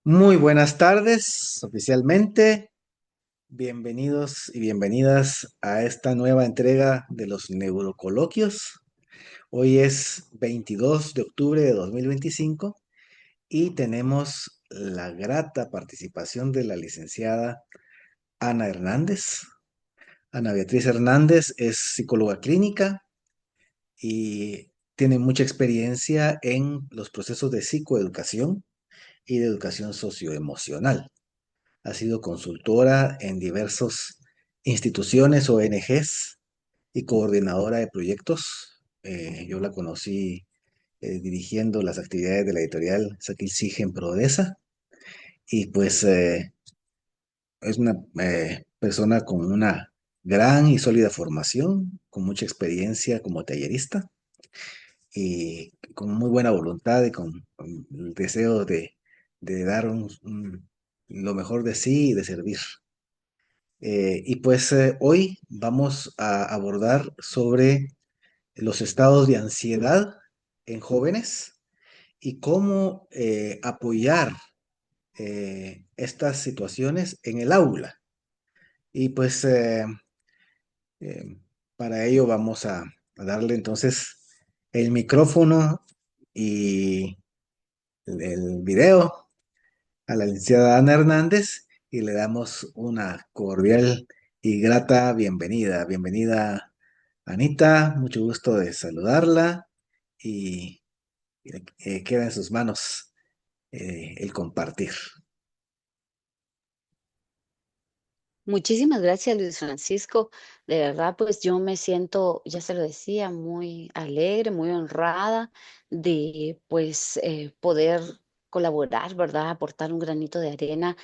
Muy buenas tardes, oficialmente. Bienvenidos y bienvenidas a esta nueva entrega de los neurocoloquios. Hoy es 22 de octubre de 2025 y tenemos la grata participación de la licenciada Ana Hernández. Ana Beatriz Hernández es psicóloga clínica y tiene mucha experiencia en los procesos de psicoeducación y de educación socioemocional. Ha sido consultora en diversas instituciones, ONGs y coordinadora de proyectos. Yo la conocí dirigiendo las actividades de la editorial Saquil Sigen Prodesa y pues es una persona con una gran y sólida formación, con mucha experiencia como tallerista y con muy buena voluntad y con el deseo de dar lo mejor de sí y de servir. Y pues hoy vamos a abordar sobre los estados de ansiedad en jóvenes y cómo apoyar estas situaciones en el aula. Y pues eh, para ello vamos a darle entonces el micrófono y el video a la licenciada Ana Hernández y le damos una cordial y grata bienvenida. Bienvenida, Anita, mucho gusto de saludarla y queda en sus manos el compartir. Muchísimas gracias, Luis Francisco. De verdad, pues yo me siento, ya se lo decía, muy alegre, muy honrada de pues poder colaborar, ¿verdad? Aportar un granito de arena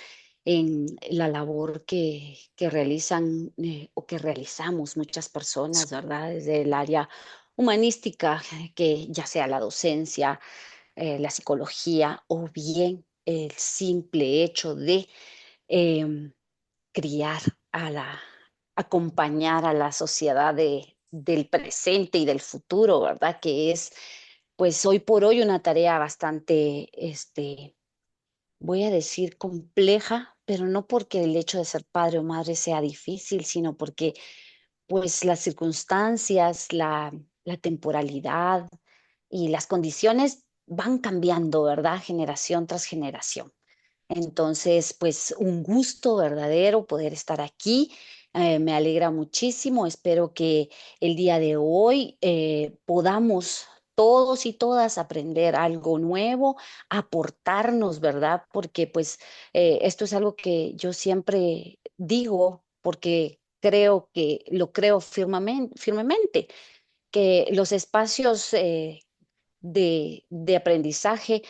en la labor que realizan o que realizamos muchas personas, ¿verdad? Desde el área humanística, que ya sea la docencia, la psicología o bien el simple hecho de em, criar a la, acompañar a la sociedad del presente y del futuro, ¿verdad? Que es, pues hoy por hoy una tarea bastante, voy a decir, compleja, pero no porque el hecho de ser padre o madre sea difícil, sino porque, pues, las circunstancias, la temporalidad y las condiciones van cambiando, ¿verdad? Generación tras generación. Entonces, pues un gusto verdadero poder estar aquí. Me alegra muchísimo. Espero que el día de hoy podamos todos y todas aprender algo nuevo, aportarnos, ¿verdad? Porque pues esto es algo que yo siempre digo porque creo que lo creo firmemente, que los espacios de aprendizaje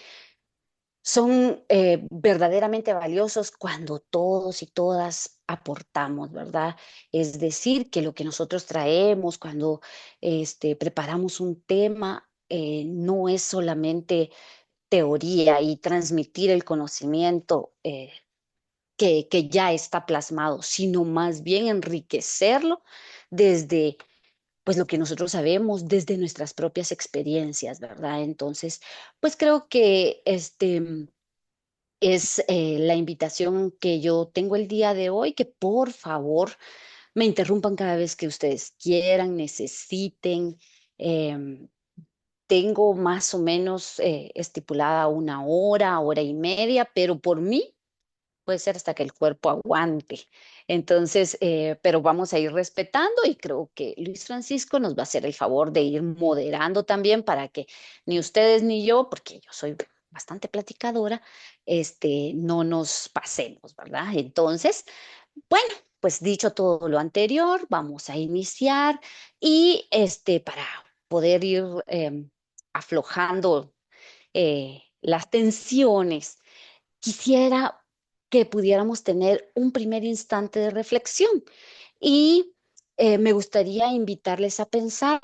son verdaderamente valiosos cuando todos y todas aportamos, ¿verdad? Es decir, que lo que nosotros traemos cuando preparamos un tema no es solamente teoría y transmitir el conocimiento que ya está plasmado, sino más bien enriquecerlo desde pues lo que nosotros sabemos desde nuestras propias experiencias, ¿verdad? Entonces, pues creo que es la invitación que yo tengo el día de hoy, que por favor me interrumpan cada vez que ustedes quieran, necesiten. Em, Tengo más o menos estipulada una hora, hora y media, pero por mí puede ser hasta que el cuerpo aguante. Entonces, pero vamos a ir respetando y creo que Luis Francisco nos va a hacer el favor de ir moderando también para que ni ustedes ni yo, porque yo soy bastante platicadora, no nos pasemos, ¿verdad? Entonces, bueno, pues dicho todo lo anterior, vamos a iniciar y para poder ir aflojando las tensiones. Quisiera que pudiéramos tener un primer instante de reflexión y me gustaría invitarles a pensar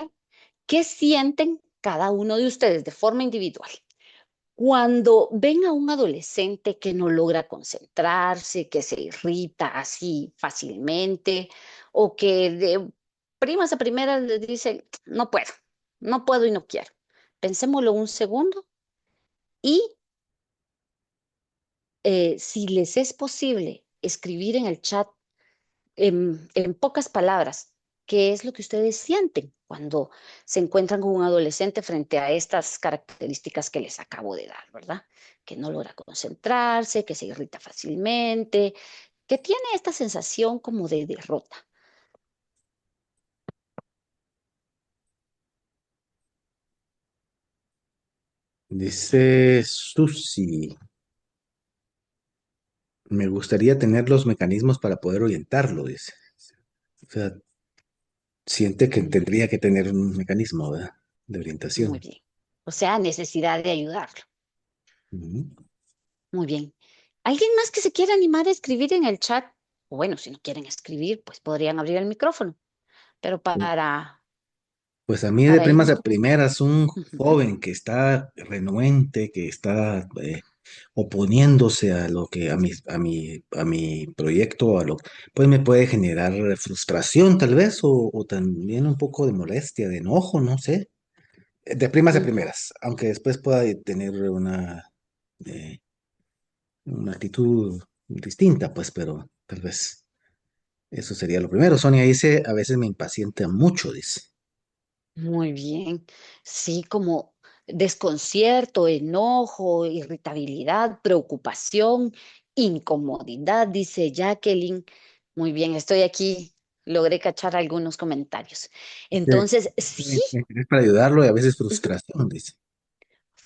qué sienten cada uno de ustedes de forma individual cuando ven a un adolescente que no logra concentrarse, que se irrita así fácilmente o que de primas a primeras les dicen, no puedo, no puedo y no quiero. Pensémoslo un segundo y si les es posible escribir en el chat en pocas palabras, ¿qué es lo que ustedes sienten cuando se encuentran con un adolescente frente a estas características que les acabo de dar, ¿verdad? Que no logra concentrarse, que se irrita fácilmente, que tiene esta sensación como de derrota. Dice Susi, me gustaría tener los mecanismos para poder orientarlo, dice. O sea, siente que Muy tendría que tener un mecanismo, ¿verdad? De muy orientación. bien. O sea, necesidad de ayudarlo. Ujú. Muy bien. ¿Alguien más que se quiera animar a escribir en el chat? O bueno, si no quieren escribir, pues podrían abrir el micrófono. Pero Pues a mí de para primas irnos a con... primeras, un Ujú, joven que está renuente, que está oponiéndose a lo que, a mi proyecto, pues me puede generar frustración tal vez, o también un poco de molestia, de enojo, no sé. De primas a ujú. primeras, aunque después pueda tener eh, una actitud distinta, pues, pero tal vez eso sería lo primero. Sonia dice, a veces me impacienta mucho, dice. Muy bien. Sí, como desconcierto, enojo, irritabilidad, preocupación, incomodidad, dice Jacqueline. Muy bien, estoy aquí. Logré cachar algunos comentarios. Dice, Entonces, sí, interés para ayudarlo y a veces ujú, frustración, dice.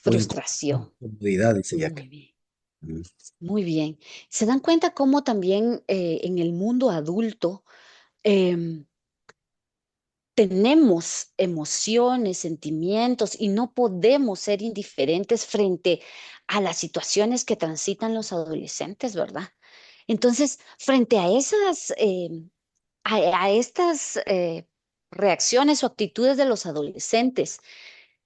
O frustración. incomodidad, dice Jack. Muy bien, Mm. muy bien. ¿Se dan cuenta cómo también en el mundo adulto em, tenemos emociones, sentimientos y no podemos ser indiferentes frente a las situaciones que transitan los adolescentes, ¿verdad? Entonces, frente a a estas reacciones o actitudes de los adolescentes,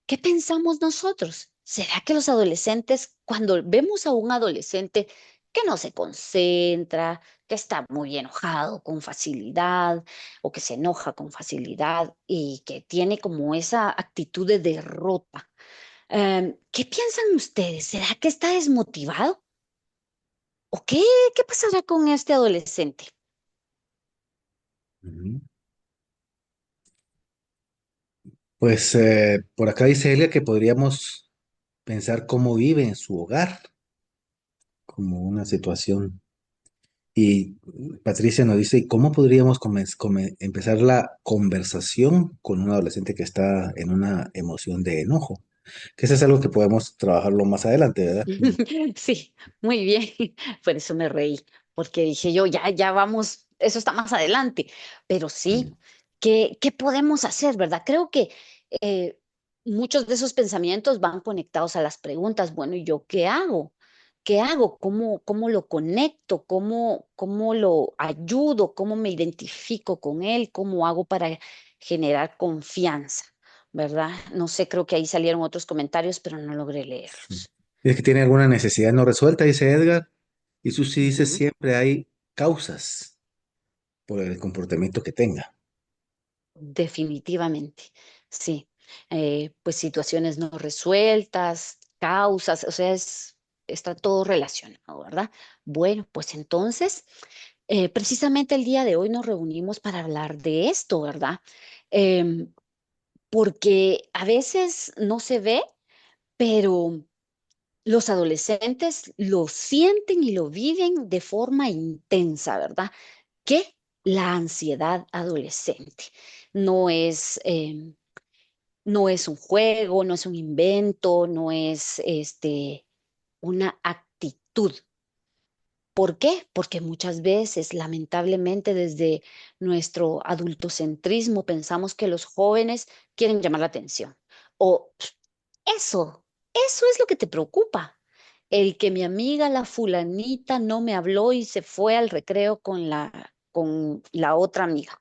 ¿qué pensamos nosotros? ¿Será que los adolescentes, cuando vemos a un adolescente que no se concentra, que está muy enojado con facilidad o que se enoja con facilidad y que tiene como esa actitud de derrota, ¿qué piensan ustedes? ¿Será que está desmotivado? ¿O qué pasará con este adolescente? Ujú. Pues por acá dice Elia que podríamos pensar cómo vive en su hogar, como una situación. Y Patricia nos dice, ¿y cómo podríamos empezar la conversación con un adolescente que está en una emoción de enojo? Que eso es algo que podemos trabajarlo más adelante, ¿verdad? Sí, muy bien. Por eso me reí, porque dije yo, ya vamos, eso está más adelante. Pero sí, Mm. ¿qué podemos hacer, verdad? Creo que eh, muchos de esos pensamientos van conectados a las preguntas. Bueno, ¿y yo qué hago? ¿Qué hago? ¿Cómo lo conecto? ¿Cómo lo ayudo? ¿Cómo me identifico con él? ¿Cómo hago para generar confianza? ¿Verdad? No sé, creo que ahí salieron otros comentarios, pero no logré leerlos. Es que tiene alguna necesidad no resuelta, dice Edgar. Y Susi dice, Ujú. siempre hay causas por el comportamiento que tenga. Definitivamente, sí. Pues situaciones no resueltas, causas, o sea, está todo relacionado, ¿verdad? Bueno, pues entonces, precisamente el día de hoy nos reunimos para hablar de esto, ¿verdad? Em, Porque a veces no se ve, pero los adolescentes lo sienten y lo viven de forma intensa, ¿verdad? Que la ansiedad adolescente no es, no es un juego, no es un invento, no es una actitud. ¿Por qué? Porque muchas veces, lamentablemente, desde nuestro adultocentrismo pensamos que los jóvenes quieren llamar la atención. O eso es lo que te preocupa. El que mi amiga, la fulanita, no me habló y se fue al recreo con la otra amiga.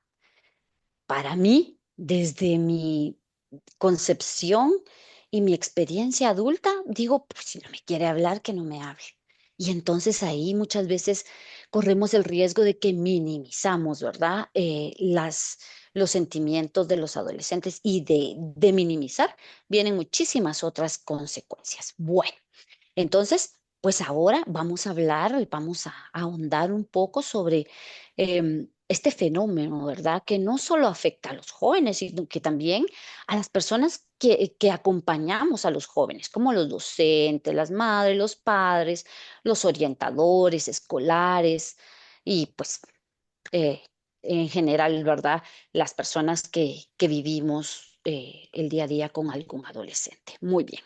Para mí, desde mi concepción y mi experiencia adulta, digo, pues si no me quiere hablar, que no me hable. Y entonces ahí muchas veces corremos el riesgo de que minimizamos, ¿verdad? Los sentimientos de los adolescentes y de minimizar vienen muchísimas otras consecuencias. Bueno, entonces, pues ahora vamos a hablar, vamos a ahondar un poco sobre este fenómeno, ¿verdad? Que no solo afecta a los jóvenes, sino que también a las personas que acompañamos a los jóvenes, como los docentes, las madres, los padres, los orientadores escolares y pues eh, en general, ¿verdad? Las personas que vivimos el día a día con algún adolescente. Muy bien.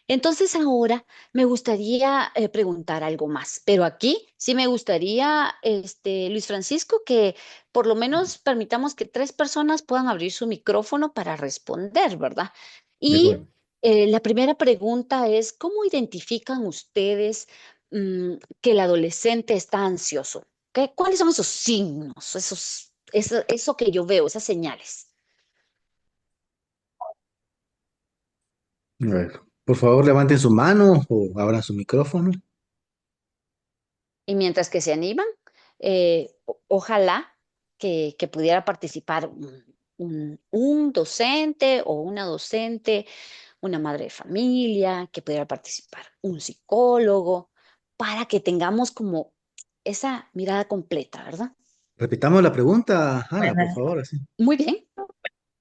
Entonces ahora me gustaría preguntar algo más, pero aquí sí me gustaría, Luis Francisco, que por lo menos permitamos que tres personas puedan abrir su micrófono para responder, ¿verdad? De Y acuerdo. la primera pregunta es, ¿cómo identifican ustedes que el adolescente está ansioso? ¿Cuáles son esos signos, eso que yo veo, esas señales? A ver, por favor, levanten su mano o abran su micrófono. Y mientras que se animan, ojalá que pudiera participar un docente o una docente, una madre de familia, que pudiera participar un psicólogo, para que tengamos como esa mirada completa, ¿verdad? Repitamos la pregunta, Ana, por Buenas. favor, así. Muy bien.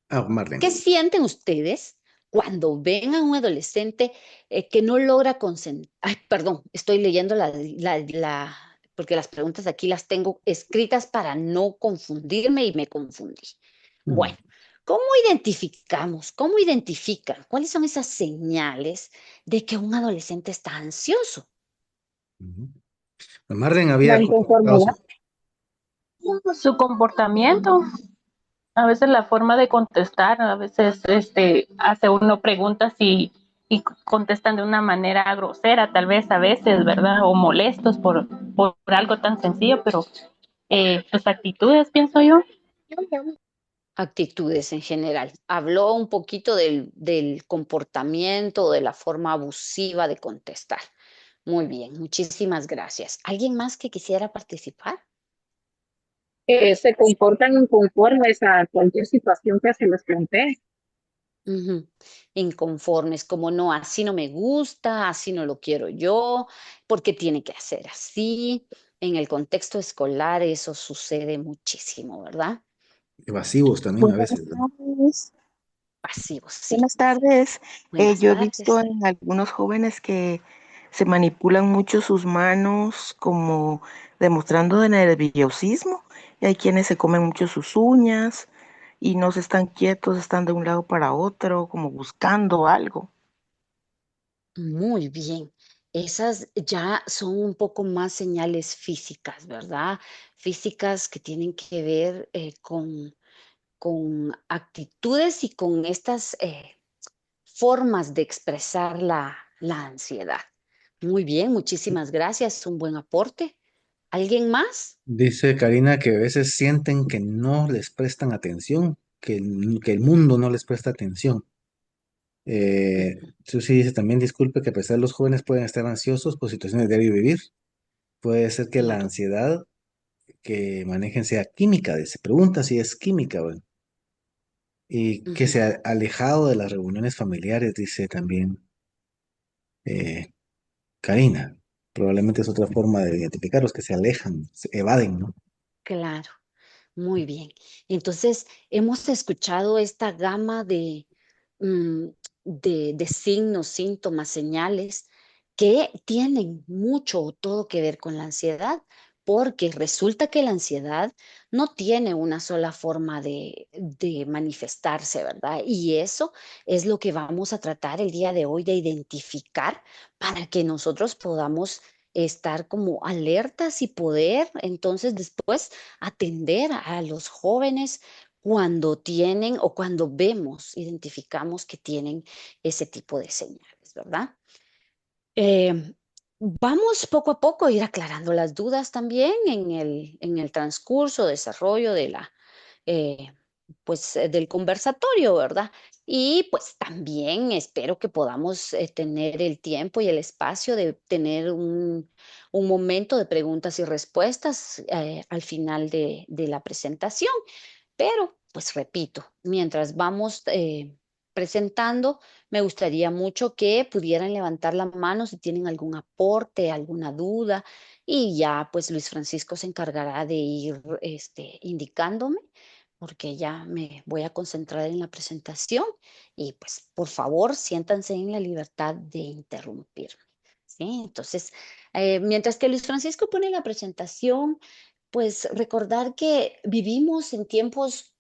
Ah, Marlene. ¿Qué sienten ustedes cuando ven a un adolescente que no logra concentrar? Ay, perdón, estoy leyendo porque las preguntas aquí las tengo escritas para no confundirme y me confundí. Ujú, Bueno, ¿cómo identificamos? ¿Cómo identifican? ¿Cuáles son esas señales de que un adolescente está ansioso? ujú. Marlene La había colocado inconformidad, su comportamiento, a veces la forma de contestar, a veces hace uno preguntas y contestan de una manera grosera, tal vez a veces, ¿verdad? O molestos por algo tan sencillo, pero sus actitudes, pienso yo. Actitudes en general. Habló un poquito del comportamiento, de la forma abusiva de contestar. Muy bien, muchísimas gracias. ¿Alguien más que quisiera participar? Se comportan inconformes a cualquier situación que se les plantee. Ujú. Inconformes, como no, así no me gusta, así no lo quiero yo, porque tiene que hacer así. En el contexto escolar eso sucede muchísimo, ¿verdad? evasivos también a Buenas veces, ¿verdad? tardes. Pasivos, sí. Buenas tardes. Buenas Yo he visto tardes. en algunos jóvenes que se manipulan mucho sus manos como demostrando de nerviosismo. Y hay quienes se comen mucho sus uñas y no se están quietos, están de un lado para otro, como buscando algo. Muy bien. Esas ya son un poco más señales físicas, ¿verdad? Físicas que tienen que ver con actitudes y con estas formas de expresar la ansiedad. Muy bien, muchísimas gracias. Un buen aporte. ¿Alguien más? Dice Karina que a veces sienten que no les prestan atención, que el mundo no les presta atención. Ujú, Susi dice también, disculpe, que a pesar de los jóvenes pueden estar ansiosos por situaciones de diario vivir. Puede ser que la claro. ansiedad que manejen sea química, se pregunta si es química, bueno, y que Ujú. se ha alejado de las reuniones familiares, dice también eh, Karina. Probablemente es otra forma de identificarlos, que se alejan, se evaden, ¿no? Claro. Muy bien. Entonces, hemos escuchado esta gama mm, de signos, síntomas, señales que tienen mucho o todo que ver con la ansiedad, porque resulta que la ansiedad no tiene una sola forma de manifestarse, ¿verdad? Y eso es lo que vamos a tratar el día de hoy de identificar para que nosotros podamos estar como alertas y poder entonces después atender a los jóvenes cuando tienen o cuando vemos, identificamos que tienen ese tipo de señales, ¿verdad? Eh, Vamos poco a poco a ir aclarando las dudas también en el transcurso, desarrollo de eh, del conversatorio, ¿verdad? Y pues también espero que podamos tener el tiempo y el espacio de tener un momento de preguntas y respuestas al final de la presentación. Pero, pues repito, mientras vamos presentando, me gustaría mucho que pudieran levantar la mano si tienen algún aporte, alguna duda, y ya pues Luis Francisco se encargará de ir indicándome, porque ya me voy a concentrar en la presentación y pues por favor siéntanse en la libertad de interrumpirme. ¿Sí? Entonces, mientras que Luis Francisco pone la presentación, pues recordar que vivimos en tiempos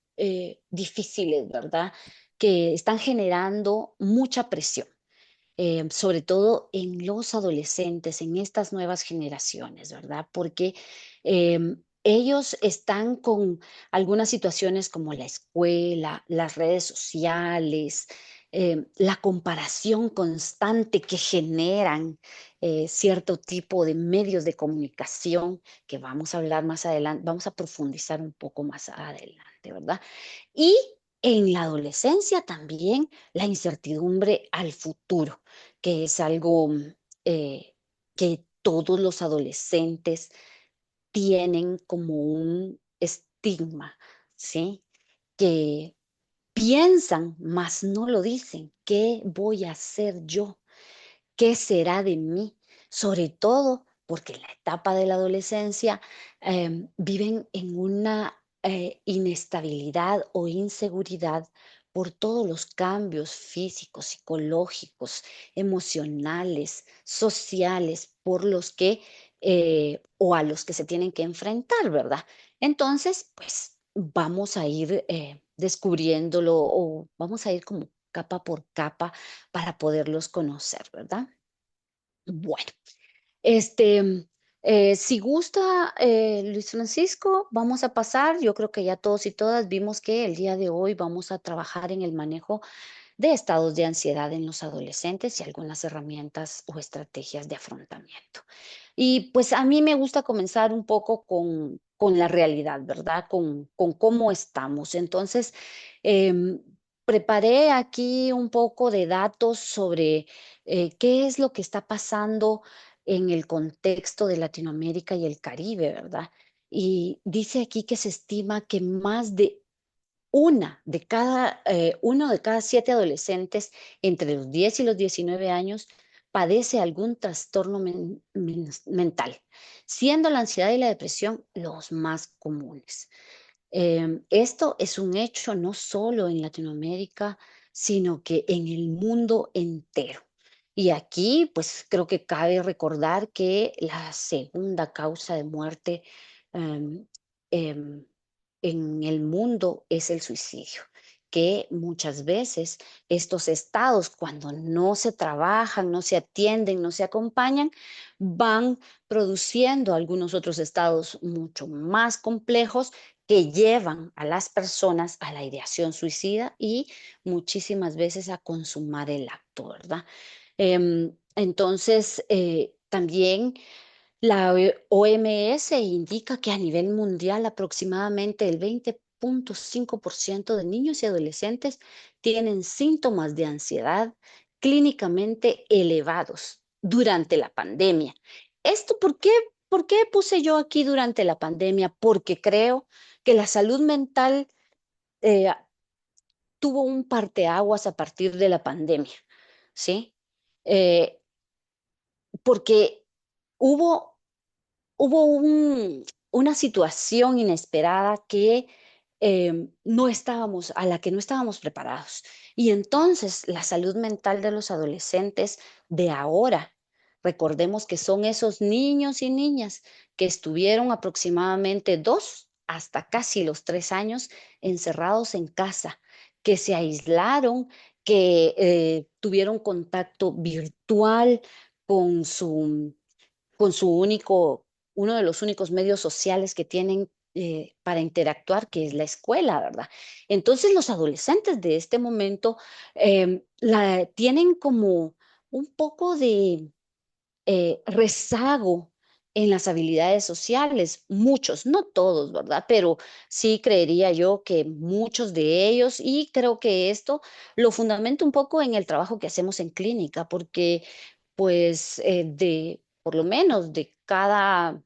difíciles, ¿verdad? Que están generando mucha presión, sobre todo en los adolescentes, en estas nuevas generaciones, ¿verdad? Porque ellos están con algunas situaciones como la escuela, las redes sociales, la comparación constante que generan cierto tipo de medios de comunicación, que vamos a hablar más adelante, vamos a profundizar un poco más adelante, ¿verdad? Y en la adolescencia también la incertidumbre al futuro, que es algo eh, que todos los adolescentes tienen como un estigma, ¿sí? Que piensan, mas no lo dicen. ¿Qué voy a hacer yo? ¿Qué será de mí? Sobre todo porque en la etapa de la adolescencia viven en una inestabilidad o inseguridad por todos los cambios físicos, psicológicos, emocionales, sociales, por los que o a los que se tienen que enfrentar, ¿verdad? Entonces, pues vamos a ir descubriéndolo o vamos a ir como capa por capa para poderlos conocer, ¿verdad? Bueno, este, si gusta, Luis Francisco, vamos a pasar. Yo creo que ya todos y todas vimos que el día de hoy vamos a trabajar en el manejo de estados de ansiedad en los adolescentes y algunas herramientas o estrategias de afrontamiento. Y pues a mí me gusta comenzar un poco con la realidad, ¿verdad? Con cómo estamos. Entonces, em, preparé aquí un poco de datos sobre qué es lo que está pasando en el contexto de Latinoamérica y el Caribe, ¿verdad? Y dice aquí que se estima que más de uno de cada 7 adolescentes entre los 10 y los 19 años padece algún trastorno mental, siendo la ansiedad y la depresión los más comunes. Esto es un hecho no solo en Latinoamérica, sino que en el mundo entero. Y aquí, pues creo que cabe recordar que la segunda causa de muerte em, em, en el mundo es el suicidio, que muchas veces estos estados, cuando no se trabajan, no se atienden, no se acompañan, van produciendo algunos otros estados mucho más complejos que llevan a las personas a la ideación suicida y muchísimas veces a consumar el acto, ¿verdad? Entonces, también la OMS indica que a nivel mundial aproximadamente el 20,5% de niños y adolescentes tienen síntomas de ansiedad clínicamente elevados durante la pandemia. ¿Esto por qué puse yo aquí durante la pandemia? Porque creo que la salud mental eh, tuvo un parteaguas a partir de la pandemia, ¿sí? Eh, porque hubo una situación inesperada que a la que no estábamos preparados. Y entonces la salud mental de los adolescentes de ahora, recordemos que son esos niños y niñas que estuvieron aproximadamente 2 hasta casi los 3 años encerrados en casa, que se aislaron, que tuvieron contacto virtual con uno de los únicos medios sociales que tienen para interactuar, que es la escuela, ¿verdad? Entonces los adolescentes de este momento tienen como un poco de rezago en las habilidades sociales, muchos, no todos, ¿verdad? Pero sí creería yo que muchos de ellos, y creo que esto lo fundamento un poco en el trabajo que hacemos en clínica, porque pues por lo menos de cada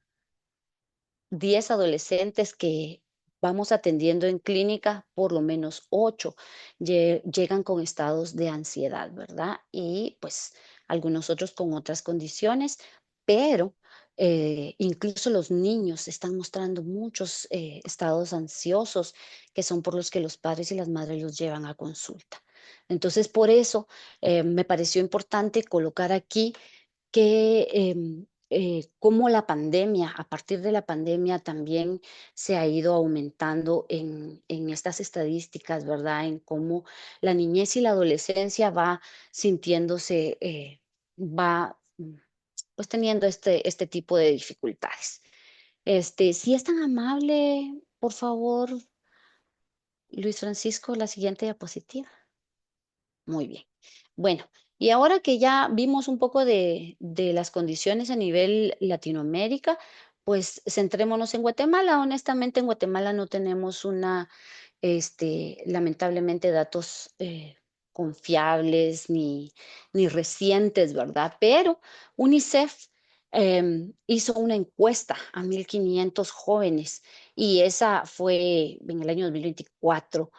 10 adolescentes que vamos atendiendo en clínica, por lo menos 8 llegan con estados de ansiedad, ¿verdad? Y pues algunos otros con otras condiciones, pero incluso los niños están mostrando muchos estados ansiosos que son por los que los padres y las madres los llevan a consulta. Entonces, por eso me pareció importante colocar aquí que cómo la pandemia, a partir de la pandemia también se ha ido aumentando en estas estadísticas, ¿verdad? En cómo la niñez y la adolescencia va sintiéndose, va pues teniendo este tipo de dificultades. Si es tan amable, por favor, Luis Francisco, la siguiente diapositiva. Muy bien. Bueno, y ahora que ya vimos un poco de las condiciones a nivel Latinoamérica, pues centrémonos en Guatemala. Honestamente, en Guatemala no tenemos lamentablemente datos confiables ni recientes, ¿verdad? Pero UNICEF hizo una encuesta a 1.500 jóvenes y esa fue en el año 2024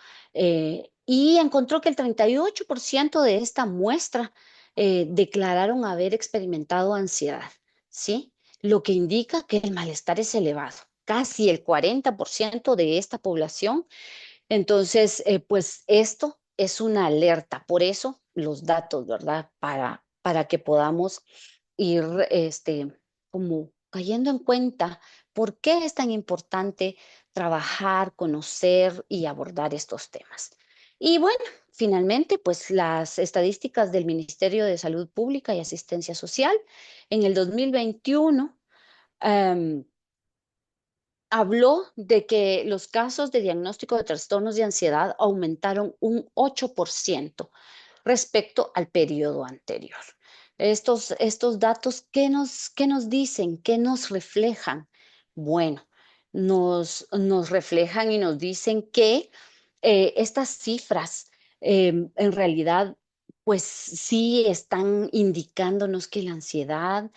y encontró que el 38% de esta muestra declararon haber experimentado ansiedad, ¿sí? Lo que indica que el malestar es elevado. Casi el 40% de esta población entonces, pues esto es una alerta, por eso los datos, ¿verdad? Para que podamos ir como cayendo en cuenta por qué es tan importante trabajar, conocer y abordar estos temas. Y bueno, finalmente, pues las estadísticas del Ministerio de Salud Pública y Asistencia Social en el 2021 habló de que los casos de diagnóstico de trastornos de ansiedad aumentaron un 8% respecto al periodo anterior. Estos datos, qué nos dicen? ¿Qué nos reflejan? Bueno, nos reflejan y nos dicen que estas cifras en realidad, pues sí están indicándonos que la ansiedad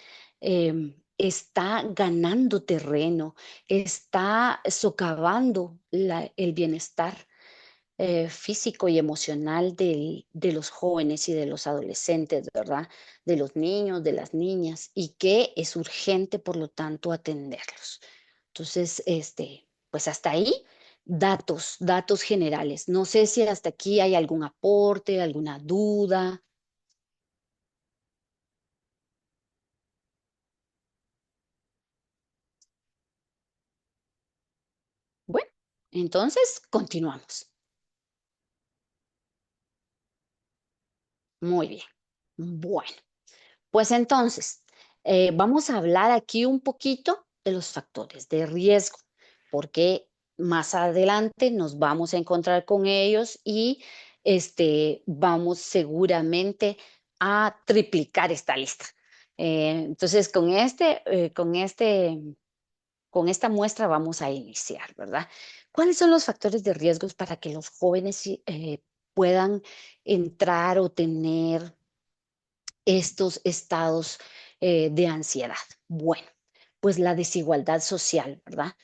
está ganando terreno, está socavando el bienestar físico y emocional de los jóvenes y de los adolescentes, ¿verdad? De los niños, de las niñas, y que es urgente, por lo tanto, atenderlos. Entonces, pues hasta ahí, datos generales. No sé si hasta aquí hay algún aporte, alguna duda. Bueno, entonces continuamos. Muy bien. Bueno. Pues entonces, vamos a hablar aquí un poquito de los factores de riesgo, porque más adelante nos vamos a encontrar con ellos y vamos seguramente a triplicar esta lista. Entonces, con esta muestra vamos a iniciar, ¿verdad? ¿Cuáles son los factores de riesgos para que los jóvenes puedan entrar o tener estos estados de ansiedad? Bueno, pues la desigualdad social, ¿verdad?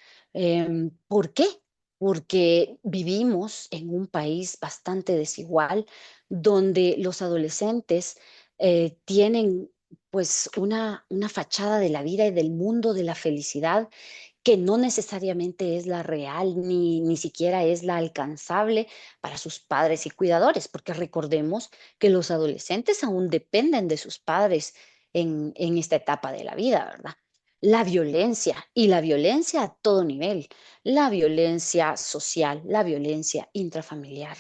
¿Por qué? Porque vivimos en un país bastante desigual, donde los adolescentes tienen pues una fachada de la vida y del mundo de la felicidad que no necesariamente es la real ni siquiera es la alcanzable para sus padres y cuidadores, porque recordemos que los adolescentes aún dependen de sus padres en esta etapa de la vida, ¿verdad? La violencia y la violencia a todo nivel, la violencia social, la violencia intrafamiliar,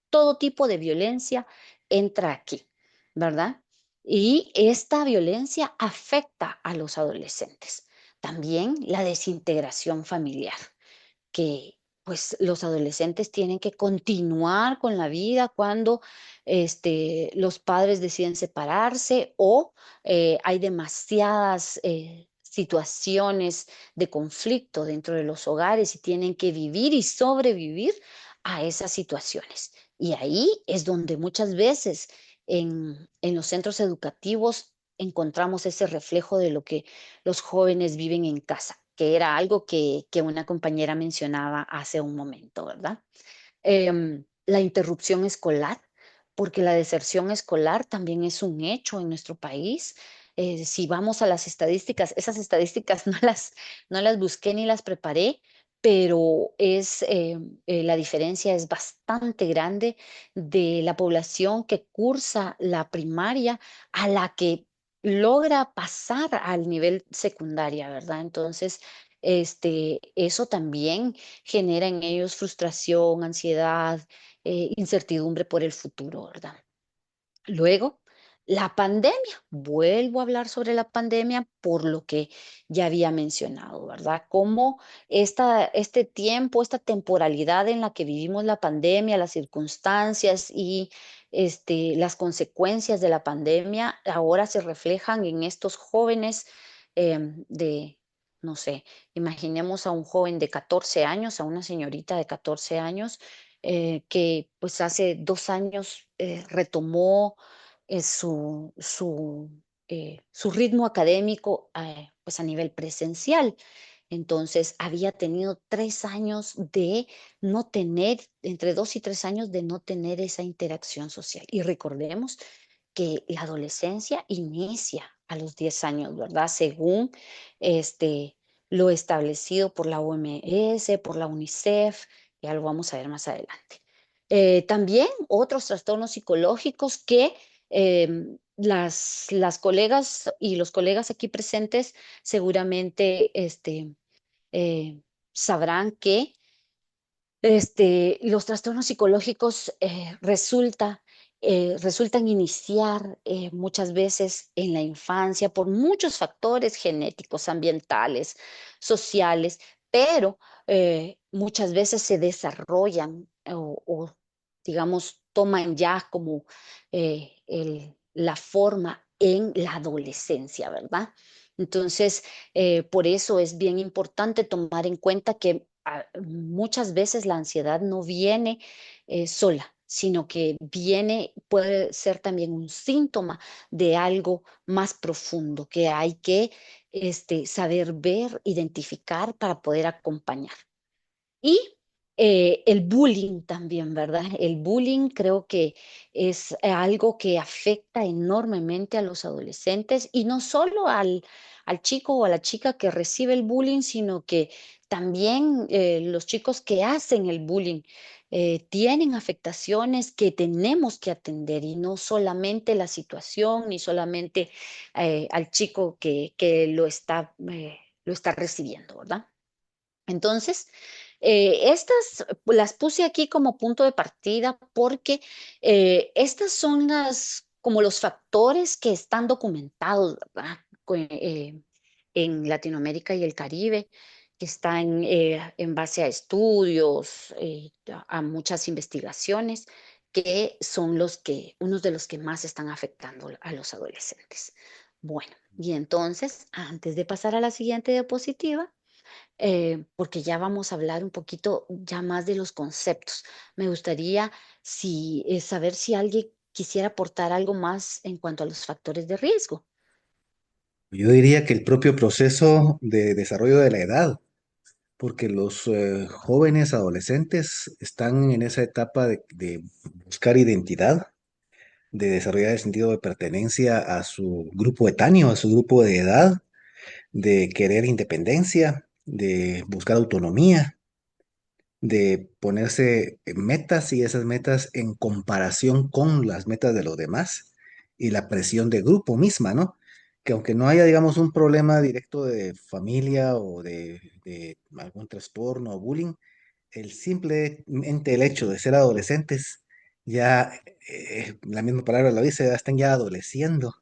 todo tipo de violencia entra aquí, ¿verdad? Y esta violencia afecta a los adolescentes. También la desintegración familiar, que pues los adolescentes tienen que continuar con la vida cuando los padres deciden separarse o hay demasiadas situaciones de conflicto dentro de los hogares y tienen que vivir y sobrevivir a esas situaciones. Y ahí es donde muchas veces en los centros educativos encontramos ese reflejo de lo que los jóvenes viven en casa. que era algo que una compañera mencionaba hace un momento, ¿verdad? La interrupción escolar, porque la deserción escolar también es un hecho en nuestro país. Si vamos a las estadísticas, esas estadísticas no las busqué ni las preparé, pero la diferencia es bastante grande de la población que cursa la primaria a la que logra pasar al nivel secundaria, ¿verdad? Entonces, eso también genera en ellos frustración, ansiedad, incertidumbre por el futuro, ¿verdad? Luego, la pandemia. Vuelvo a hablar sobre la pandemia por lo que ya había mencionado, ¿verdad? Cómo este tiempo, esta temporalidad en la que vivimos la pandemia, las circunstancias y las consecuencias de la pandemia ahora se reflejan en estos jóvenes de, no sé, imaginemos a un joven de 14 años, a una señorita de 14 años, que pues hace 2 años retomó su ritmo académico pues a nivel presencial. Entonces había tenido 3 años de no tener, entre 2 y 3 años de no tener esa interacción social. Y recordemos que la adolescencia inicia a los 10 años, ¿verdad? Según este, lo establecido por la OMS, por la UNICEF, ya lo vamos a ver más adelante. También otros trastornos psicológicos que las colegas y los colegas aquí presentes seguramente eh, sabrán que los trastornos psicológicos resultan iniciar muchas veces en la infancia por muchos factores genéticos, ambientales, sociales, pero muchas veces se desarrollan digamos, toman ya como la forma en la adolescencia, ¿verdad? Entonces, por eso es bien importante tomar en cuenta que muchas veces la ansiedad no viene sola, sino que puede ser también un síntoma de algo más profundo que hay que saber ver, identificar para poder acompañar. Y el bullying también, ¿verdad? El bullying creo que es algo que afecta enormemente a los adolescentes y no solo al chico o a la chica que recibe el bullying, sino que también los chicos que hacen el bullying tienen afectaciones que tenemos que atender y no solamente la situación, ni solamente al chico que lo está recibiendo, ¿verdad? Entonces, estas las puse aquí como punto de partida porque estas son como los factores que están documentados, ¿verdad? En Latinoamérica y el Caribe, que están en base a estudios, a muchas investigaciones, que son unos de los que más están afectando a los adolescentes. Bueno, y entonces, antes de pasar a la siguiente diapositiva, porque ya vamos a hablar un poquito ya más de los conceptos. Me gustaría saber si alguien quisiera aportar algo más en cuanto a los factores de riesgo. Yo diría que el propio proceso de desarrollo de la edad, porque los jóvenes adolescentes están en esa etapa de buscar identidad, de desarrollar el sentido de pertenencia a su grupo etáneo, a su grupo de edad, de querer independencia, de buscar autonomía, de ponerse metas y esas metas en comparación con las metas de los demás y la presión de grupo misma, ¿no? Que aunque no haya, digamos, un problema directo de familia o de algún trastorno o bullying, simplemente el hecho de ser adolescentes, ya la misma palabra lo dice, ya están ya adoleciendo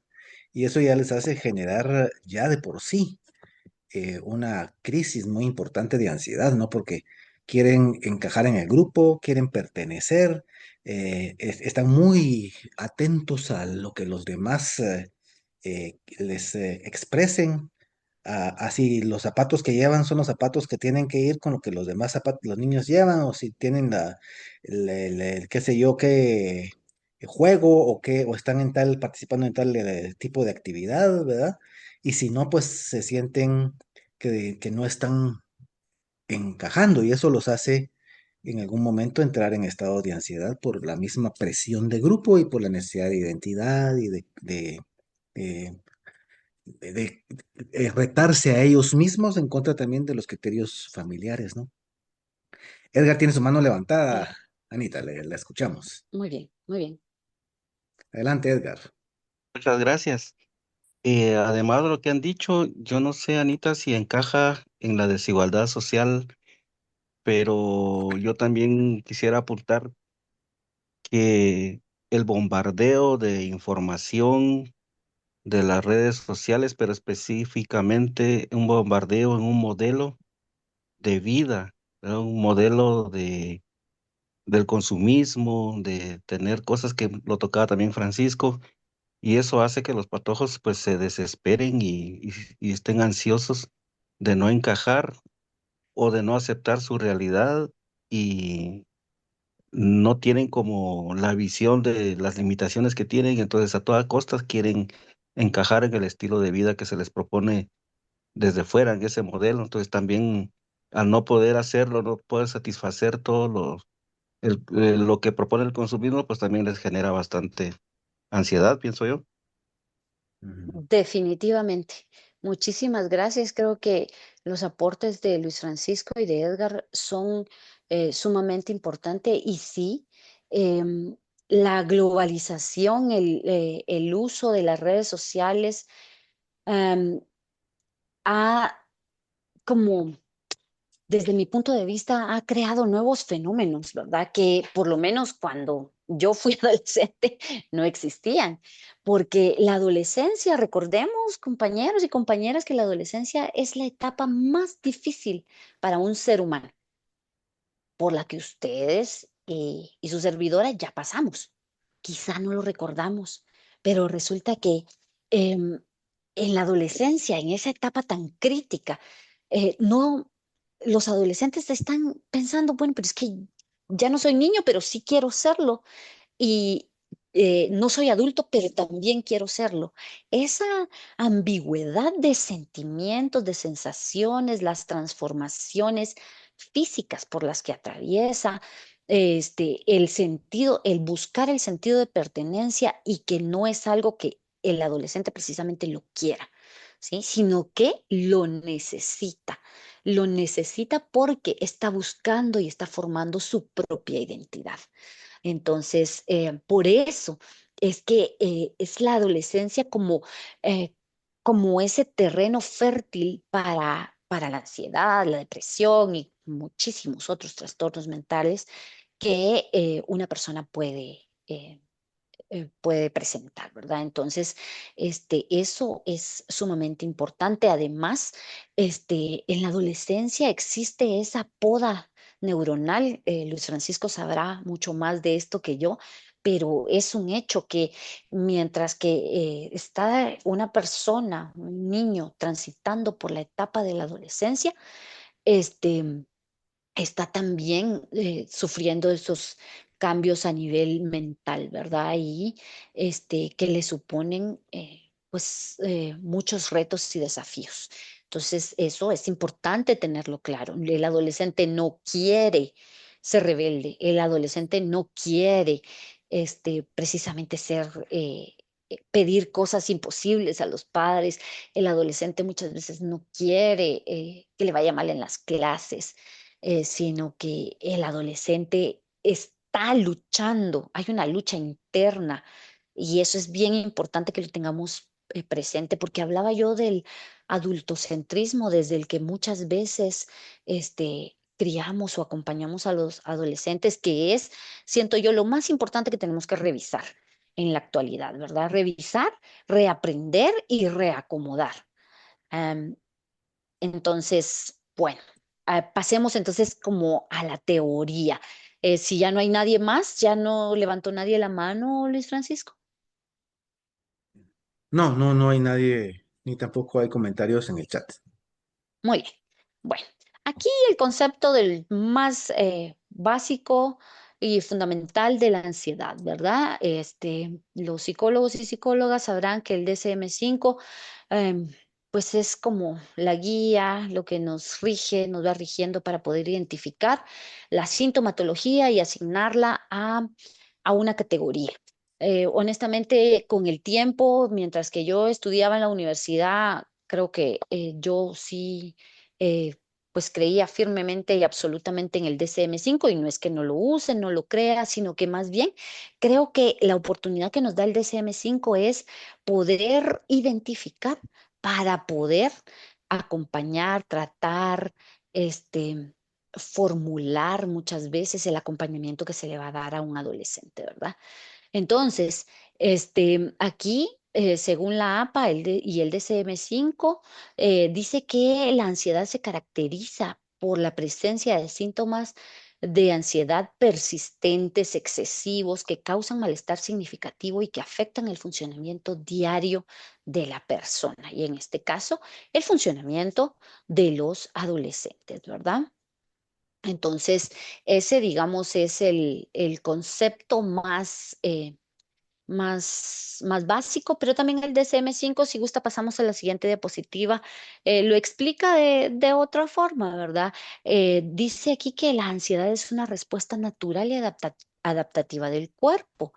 y eso ya les hace generar ya de por sí una crisis muy importante de ansiedad, ¿no? Porque quieren encajar en el grupo, quieren pertenecer, están muy atentos a lo que los demás les expresen. Así los zapatos que llevan son los zapatos que tienen que ir con lo que los demás zapatos, los niños llevan, o si tienen qué sé yo, qué juego o están participando en tal tipo de actividad, ¿verdad? Y si no, pues se sienten que no están encajando y eso los hace en algún momento entrar en estado de ansiedad por la misma presión de grupo y por la necesidad de identidad y de- de retarse a ellos mismos en contra también de los criterios familiares, ¿no? Edgar tiene su mano levantada. Eh, Anita, la escuchamos. Muy bien, muy bien. Adelante, Edgar. Muchas gracias. Además de lo que han dicho, yo no sé, Anita, si encaja en la desigualdad social, pero yo también quisiera apuntar que el bombardeo de información de las redes sociales, pero específicamente un bombardeo en un modelo de vida, ¿verdad? Un modelo del consumismo, de tener cosas que lo tocaba también Francisco, y eso hace que los patojos pues se desesperen y estén ansiosos de no encajar o de no aceptar su realidad y no tienen como la visión de las limitaciones que tienen, entonces a toda costa quieren encajar en el estilo de vida que se les propone desde fuera en ese modelo, entonces también al no poder hacerlo, no poder satisfacer todo lo que propone el consumismo, pues también les genera bastante ansiedad, pienso yo. Ujú. Definitivamente. Muchísimas gracias. Creo que los aportes de Luis Francisco y de Edgar son sumamente importantes y sí, em, la globalización, el uso de las redes sociales em, ha como desde mi punto de vista, ha creado nuevos fenómenos, ¿verdad? Que por lo menos cuando yo fui adolescente no existían, porque la adolescencia, recordemos, compañeros y compañeras, que la adolescencia es la etapa más difícil para un ser humano, por la que ustedes y su servidora ya pasamos. Quizá no lo recordamos, pero resulta que em, en la adolescencia, en esa etapa tan crítica, no, los adolescentes están pensando, bueno, pero es que ya no soy niño, pero sí quiero serlo y no soy adulto, pero también quiero serlo. Esa ambigüedad de sentimientos, de sensaciones, las transformaciones físicas por las que atraviesa, el sentido, el buscar el sentido de pertenencia y que no es algo que el adolescente precisamente lo quiera, ¿sí? Sino que lo necesita porque está buscando y está formando su propia identidad. Entonces, por eso es que es la adolescencia eh, como ese terreno fértil para la ansiedad, la depresión y muchísimos otros trastornos mentales que una persona puede presentar, ¿verdad? Entonces, eso es sumamente importante. Además, en la adolescencia existe esa poda neuronal. Luis Francisco sabrá mucho más de esto que yo, pero es un hecho que mientras que está una persona, un niño, transitando por la etapa de la adolescencia, este está también sufriendo esos cambios a nivel mental, ¿verdad? Y que le suponen pues muchos retos y desafíos. Entonces, eso es importante tenerlo claro. El adolescente no quiere ser rebelde, el adolescente no quiere precisamente pedir cosas imposibles a los padres. El adolescente muchas veces no quiere que le vaya mal en las clases, sino que el adolescente está luchando, hay una lucha interna y eso es bien importante que lo tengamos presente, porque hablaba yo del adultocentrismo desde el que muchas veces criamos o acompañamos a los adolescentes, que es, siento yo, lo más importante que tenemos que revisar en la actualidad, ¿verdad? Revisar, reaprender y reacomodar. Am, entonces, bueno, pasemos entonces como a la teoría. Si ya no hay nadie más, ya no levantó nadie la mano, Luis Francisco. No, no, no hay nadie, ni tampoco hay comentarios en el chat. Muy bien. Bueno, aquí el concepto del más básico y fundamental de la ansiedad, ¿verdad? Los psicólogos y psicólogas sabrán que el DSM-5 pues es como la guía, lo que nos rige, nos va rigiendo para poder identificar la sintomatología y asignarla a una categoría. Honestamente, con el tiempo, mientras que yo estudiaba en la universidad, creo que yo sí, eh, pues creía firmemente y absolutamente en el DCM5, y no es que no lo use, no lo crea, sino que más bien creo que la oportunidad que nos da el DCM5 es poder identificar para poder acompañar, tratar, este, formular muchas veces el acompañamiento que se le va a dar a un adolescente, ¿verdad? Entonces, aquí, según la APA y el DCM5, dice que la ansiedad se caracteriza por la presencia de síntomas de ansiedad persistentes, excesivos, que causan malestar significativo y que afectan el funcionamiento diario de la persona. Y en este caso, el funcionamiento de los adolescentes, ¿verdad? Entonces, ese, digamos, es el concepto más básico, pero también el DSM-5, si gusta, pasamos a la siguiente diapositiva, lo explica de otra forma, ¿verdad? Dice aquí que la ansiedad es una respuesta natural y adaptativa del cuerpo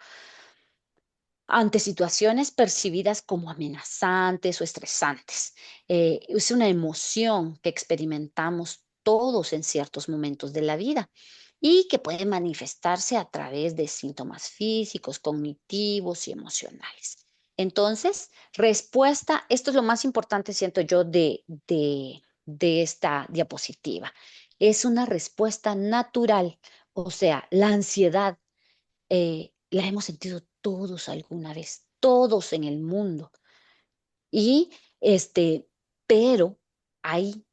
ante situaciones percibidas como amenazantes o estresantes. Es una emoción que experimentamos todos en ciertos momentos de la vida y que puede manifestarse a través de síntomas físicos, cognitivos y emocionales. Entonces, respuesta, esto es lo más importante, siento yo, de esta diapositiva. Es una respuesta natural, o sea, la ansiedad la hemos sentido todos alguna vez, todos en el mundo. Y pero hay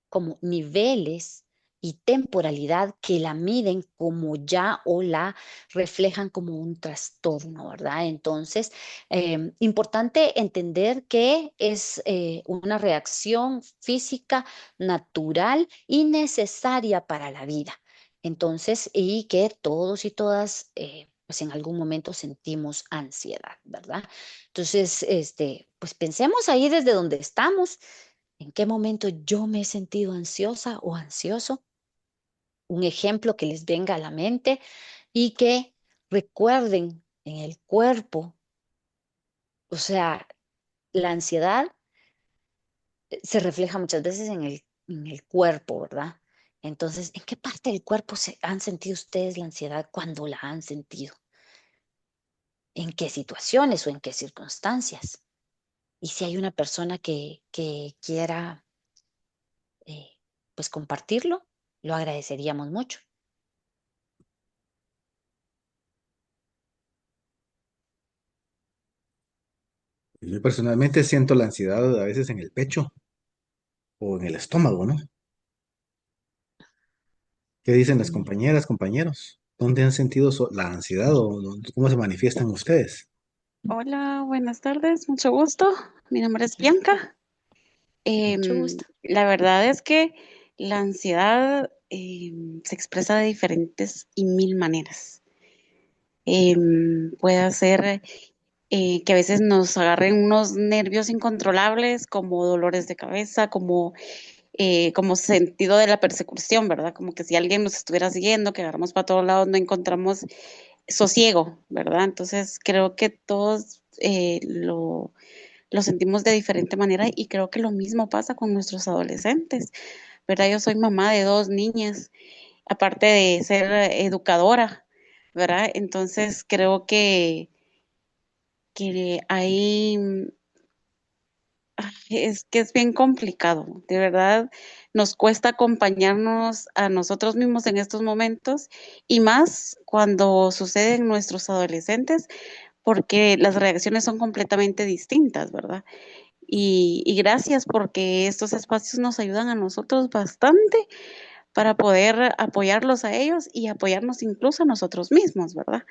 como niveles y temporalidad que la miden como ya o la reflejan como un trastorno, ¿verdad? Entonces, importante entender que es una reacción física natural y necesaria para la vida. Entonces, y que todos y todas, pues en algún momento sentimos ansiedad, ¿verdad? Entonces, pues pensemos ahí desde donde estamos. ¿En qué momento yo me he sentido ansiosa o ansioso? Un ejemplo que les venga a la mente y que recuerden en el cuerpo, o sea, la ansiedad se refleja muchas veces en el cuerpo, ¿verdad? Entonces, ¿en qué parte del cuerpo se han sentido ustedes la ansiedad cuando la han sentido? ¿En qué situaciones o en qué circunstancias? Y si hay una persona que quiera, eh, pues compartirlo, lo agradeceríamos mucho. Yo personalmente siento la ansiedad a veces en el pecho o en el estómago, ¿no? ¿Qué dicen las Mm. compañeras, compañeros? ¿Dónde han sentido la ansiedad o cómo se manifiestan ustedes? Hola, buenas tardes, mucho gusto. Mi nombre es Bianca. Mucho gusto. La verdad es que la ansiedad se expresa de diferentes y mil maneras. Puede ser que a veces nos agarren unos nervios incontrolables, como dolores de cabeza, como sentido de la persecución, ¿verdad? Como que si alguien nos estuviera siguiendo, que agarramos para todos lados, no encontramos sosiego, ¿verdad? Entonces creo que todos lo sentimos de diferente manera y creo que lo mismo pasa con nuestros adolescentes, ¿verdad? Yo soy mamá de dos niñas, aparte de ser educadora, ¿verdad? Entonces creo que hay, es que es bien complicado, de verdad nos cuesta acompañarnos a nosotros mismos en estos momentos y más cuando suceden nuestros adolescentes, porque las reacciones son completamente distintas, ¿verdad? Y gracias porque estos espacios nos ayudan a nosotros bastante para poder apoyarlos a ellos y apoyarnos incluso a nosotros mismos, ¿verdad?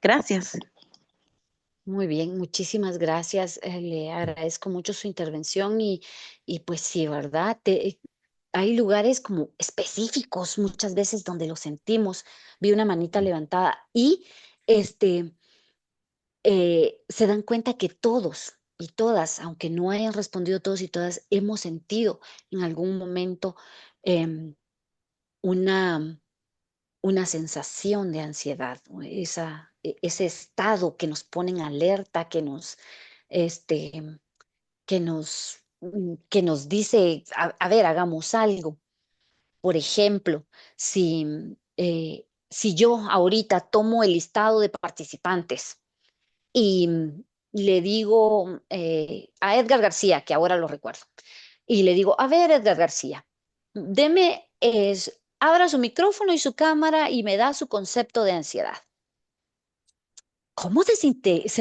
Gracias. Muy bien, muchísimas gracias. Le agradezco mucho su intervención y pues sí, ¿verdad? Hay lugares como específicos muchas veces donde lo sentimos. Vi una manita levantada y se dan cuenta que todos. y todas, aunque no hayan respondido todos y todas, hemos sentido en algún momento em, una, una sensación de ansiedad, ¿no? Ese estado que nos pone en alerta, este, que nos dice, a ver, hagamos algo. Por ejemplo, si yo ahorita tomo el listado de participantes y le digo a Edgar García, que ahora lo recuerdo, y le digo, a ver, Edgar García, abra su micrófono y su cámara y me da su concepto de ansiedad. ¿Cómo se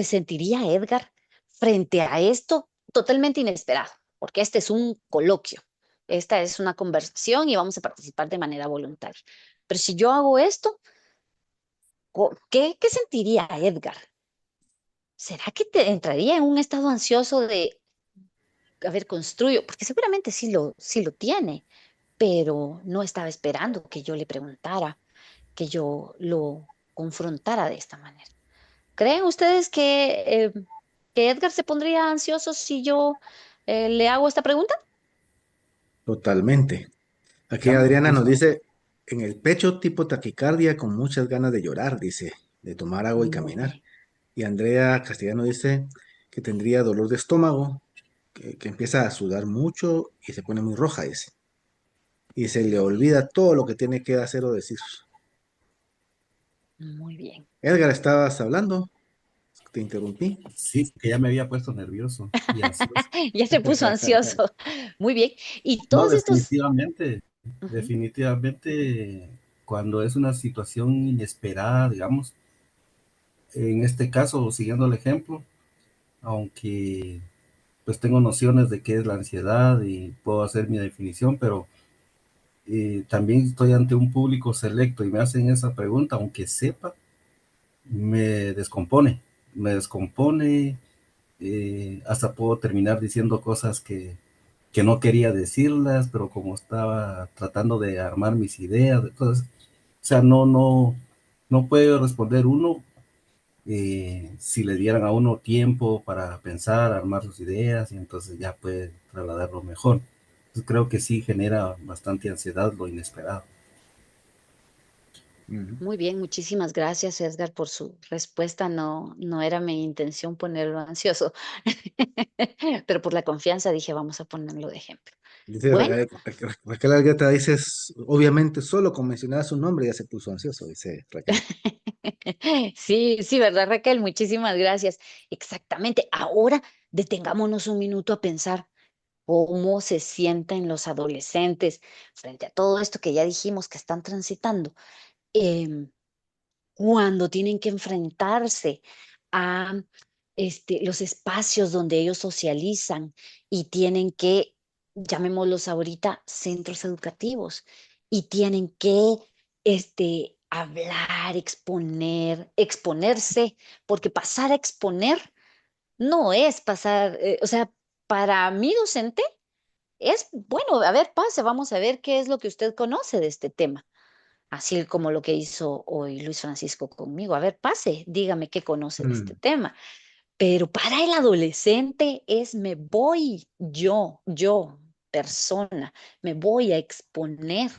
sentiría Edgar frente a esto totalmente inesperado? Porque este es un coloquio, esta es una conversación y vamos a participar de manera voluntaria. Pero si yo hago esto, ¿qué sentiría Edgar? ¿Será que te entraría en un estado ansioso de, a ver, construyo? Porque seguramente sí lo tiene, pero no estaba esperando que yo le preguntara, que yo lo confrontara de esta manera. ¿Creen ustedes que Edgar se pondría ansioso si yo le hago esta pregunta? Totalmente. Aquí Digamos, Adriana nos justo, dice, en el pecho tipo taquicardia con muchas ganas de llorar, dice, de tomar agua y Muy caminar. bien. Y Andrea Castellano dice que tendría dolor de estómago, que empieza a sudar mucho y se pone muy roja, dice. Y se le olvida todo lo que tiene que hacer o decir. Muy bien. Edgar, ¿estabas hablando? Te interrumpí. sí, que ya me había puesto nervioso y ansioso. Ya se puso ansioso. Muy bien. Y No, todos estos... Ujú. definitivamente, cuando es una situación inesperada, digamos, en este caso, siguiendo el ejemplo, aunque pues tengo nociones de qué es la ansiedad y puedo hacer mi definición, pero también estoy ante un público selecto y me hacen esa pregunta, aunque sepa, me descompone, hasta puedo terminar diciendo cosas que no quería decirlas, pero como estaba tratando de armar mis ideas, entonces, o sea, no puede responder uno si le dieran a uno tiempo para pensar, armar sus ideas, y entonces ya puede trasladarlo mejor. Entonces creo que sí genera bastante ansiedad lo inesperado. Ujú. Muy bien, muchísimas gracias, Edgar, por su respuesta. No, no era mi intención ponerlo ansioso, pero por la confianza dije, vamos a ponerlo de ejemplo. Dice Bueno, Raquel Argueta, dices, obviamente solo con mencionar su nombre ya se puso ansioso, dice Raquel. sí, sí, ¿verdad, Raquel? Muchísimas gracias. Exactamente. Ahora detengámonos un minuto a pensar cómo se sienten los adolescentes frente a todo esto que ya dijimos que están transitando. Em, Cuando tienen que enfrentarse a los espacios donde ellos socializan y tienen que, llamémoslos ahorita, centros educativos, y tienen que hablar, exponerse, porque pasar a exponer no es pasar, o sea, para mi docente es, bueno, a ver, pase, vamos a ver qué es lo que usted conoce de este tema. Así como lo que hizo hoy Luis Francisco conmigo. A ver, pase, dígame qué conoce de este Mm, tema. Pero para el adolescente es me voy yo, persona, me voy a exponer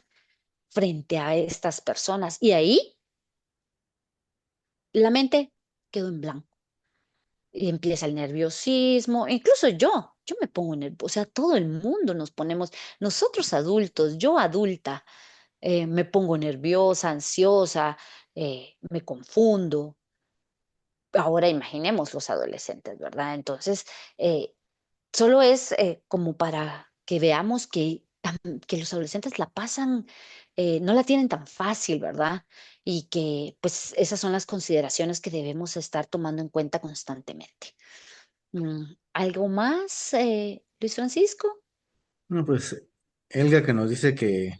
frente a estas personas. Y ahí la mente quedó en blanco. Y empieza el nerviosismo, incluso yo me pongo nerviosa, o sea, todo el mundo nos ponemos, nosotros adultos, yo adulta, me pongo nerviosa, ansiosa, me confundo. Ahora imaginemos los adolescentes, ¿verdad? Entonces, eh, solo es como para que veamos que los adolescentes la pasan, no la tienen tan fácil, ¿verdad? Y que pues esas son las consideraciones que debemos estar tomando en cuenta constantemente. ¿Algo más, Luis Francisco? no, pues Elga que nos dice que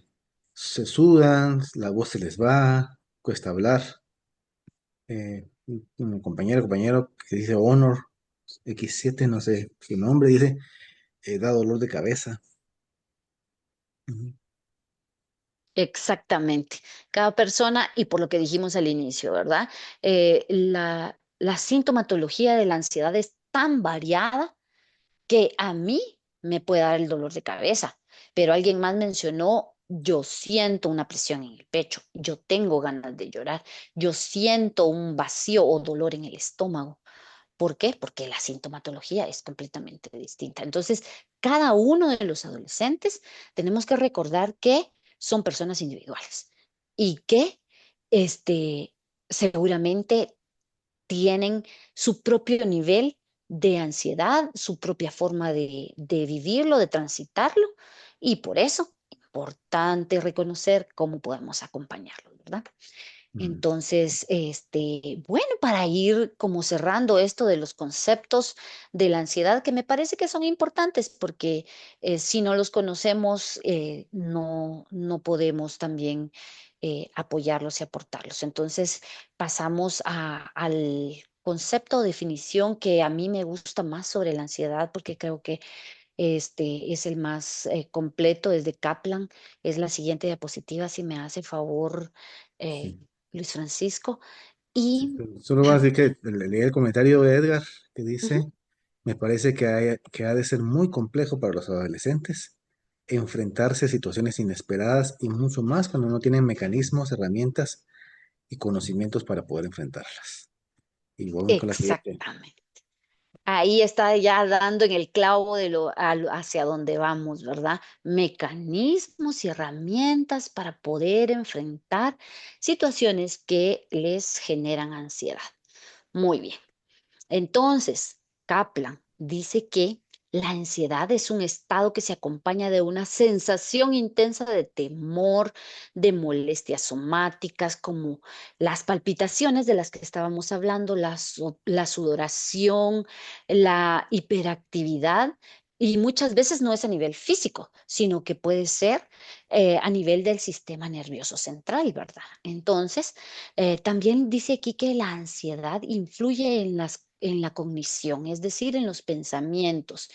se sudan, la voz se les va, cuesta hablar. Un compañero que dice Honor X7, no sé su nombre, dice, da dolor de cabeza. Ujú. Exactamente. Cada persona, y por lo que dijimos al inicio, ¿verdad? La sintomatología de la ansiedad es tan variada que a mí me puede dar el dolor de cabeza, pero alguien más mencionó, yo siento una presión en el pecho, yo tengo ganas de llorar, yo siento un vacío o dolor en el estómago. ¿Por qué? Porque la sintomatología es completamente distinta. Entonces, cada uno de los adolescentes tenemos que recordar que son personas individuales y que este, seguramente tienen su propio nivel de ansiedad, su propia forma de vivirlo, de transitarlo, y por eso es importante reconocer cómo podemos acompañarlo, ¿verdad? Mm, Entonces, bueno, para ir como cerrando esto de los conceptos de la ansiedad, que me parece que son importantes porque si no los conocemos, no podemos también apoyarlos y aportarlos. Entonces, pasamos al concepto o definición que a mí me gusta más sobre la ansiedad porque creo que es el más completo, es de Kaplan. Es la siguiente diapositiva, si me hace favor, eh, sí. Luis Francisco. Sí, Y solo voy a decir que leí el comentario de Edgar que ujú, dice, me parece que ha de ser muy complejo para los adolescentes enfrentarse a situaciones inesperadas y mucho más cuando no tienen mecanismos, herramientas y conocimientos para poder enfrentarlas. Y vamos con la siguiente. exactamente. Ahí está ya dando en el clavo de hacia dónde vamos, ¿verdad? Mecanismos y herramientas para poder enfrentar situaciones que les generan ansiedad. Muy bien. Entonces, Kaplan dice que la ansiedad es un estado que se acompaña de una sensación intensa de temor, de molestias somáticas, como las palpitaciones de las que estábamos hablando, la sudoración, la hiperactividad. Y muchas veces no es a nivel físico, sino que puede ser a nivel del sistema nervioso central, ¿verdad? Entonces, también dice aquí que la ansiedad influye en la cognición, es decir, en los pensamientos,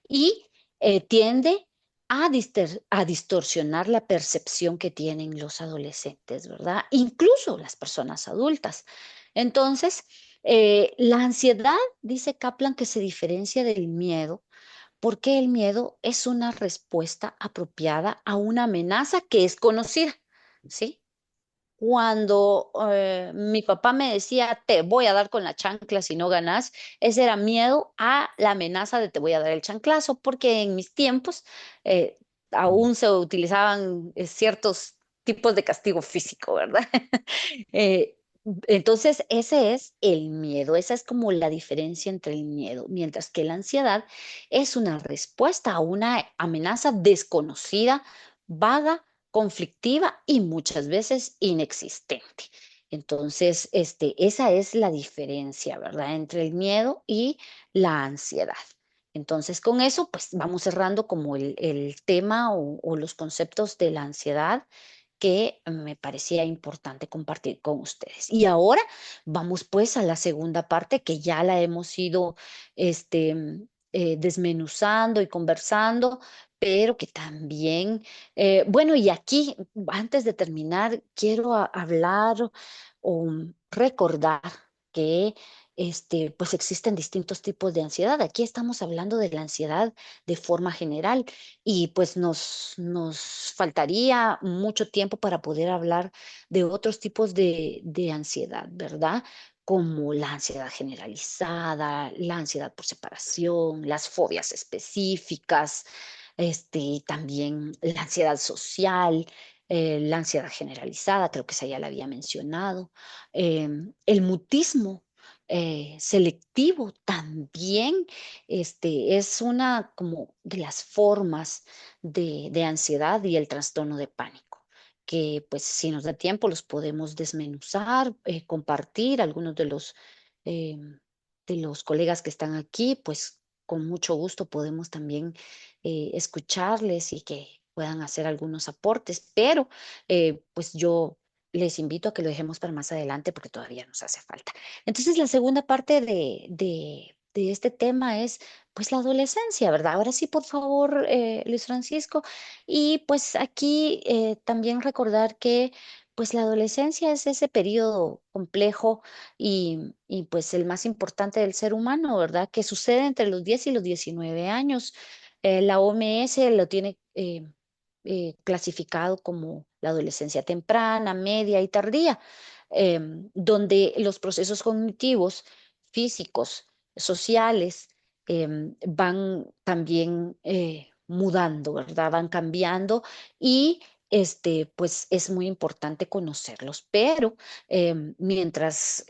y tiende a distorsionar la percepción que tienen los adolescentes, ¿verdad? Incluso las personas adultas. Entonces, la ansiedad, dice Kaplan, que se diferencia del miedo, porque el miedo es una respuesta apropiada a una amenaza que es conocida, ¿sí? Cuando mi papá me decía, te voy a dar con la chancla si no ganas, ese era miedo a la amenaza de te voy a dar el chanclazo, porque en mis tiempos eh, Mm, aún se utilizaban ciertos tipos de castigo físico, ¿verdad? Eh, entonces, ese es el miedo, esa es como la diferencia entre el miedo, mientras que la ansiedad es una respuesta a una amenaza desconocida, vaga, conflictiva y muchas veces inexistente. Entonces, esa es la diferencia, ¿verdad? Entre el miedo y la ansiedad. Entonces, con eso, pues vamos cerrando como el tema o los conceptos de la ansiedad que me parecía importante compartir con ustedes. Y ahora vamos pues a la segunda parte que ya la hemos ido este, desmenuzando y conversando, pero que también, bueno, y aquí, antes de terminar, quiero hablar o recordar que pues existen distintos tipos de ansiedad. Aquí estamos hablando de la ansiedad de forma general y pues nos faltaría mucho tiempo para poder hablar de otros tipos de ansiedad, ¿verdad? Como la ansiedad generalizada, la ansiedad por separación, las fobias específicas, también la ansiedad social, la ansiedad generalizada, creo que esa ya la había mencionado, el mutismo selectivo también es una como de las formas de ansiedad y el trastorno de pánico, que pues si nos da tiempo los podemos desmenuzar, compartir algunos eh, de los colegas que están aquí, pues con mucho gusto podemos también escucharles y que puedan hacer algunos aportes, pero pues yo les invito a que lo dejemos para más adelante porque todavía nos hace falta. Entonces, la segunda parte de este tema es pues la adolescencia, ¿verdad? Ahora sí, por favor, Luis Francisco. Y pues aquí también recordar que pues la adolescencia es ese periodo complejo y pues el más importante del ser humano, ¿verdad? Que sucede entre los 10 y los 19 años. La OMS lo tiene clasificado como la adolescencia temprana, media y tardía, donde los procesos cognitivos, físicos, sociales, van también mudando, ¿verdad? Van cambiando y pues es muy importante conocerlos. Pero mientras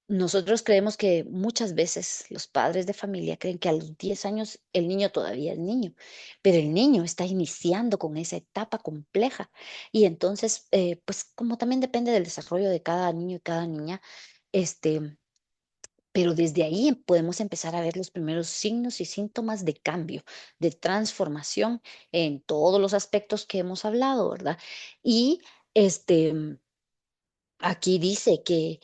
nosotros creemos que muchas veces los padres de familia creen que a los 10 años el niño todavía es niño, pero el niño está iniciando con esa etapa compleja. Y entonces, pues como también depende del desarrollo de cada niño y cada niña, este, pero desde ahí podemos empezar a ver los primeros signos y síntomas de cambio, de transformación en todos los aspectos que hemos hablado, ¿verdad? Y aquí dice que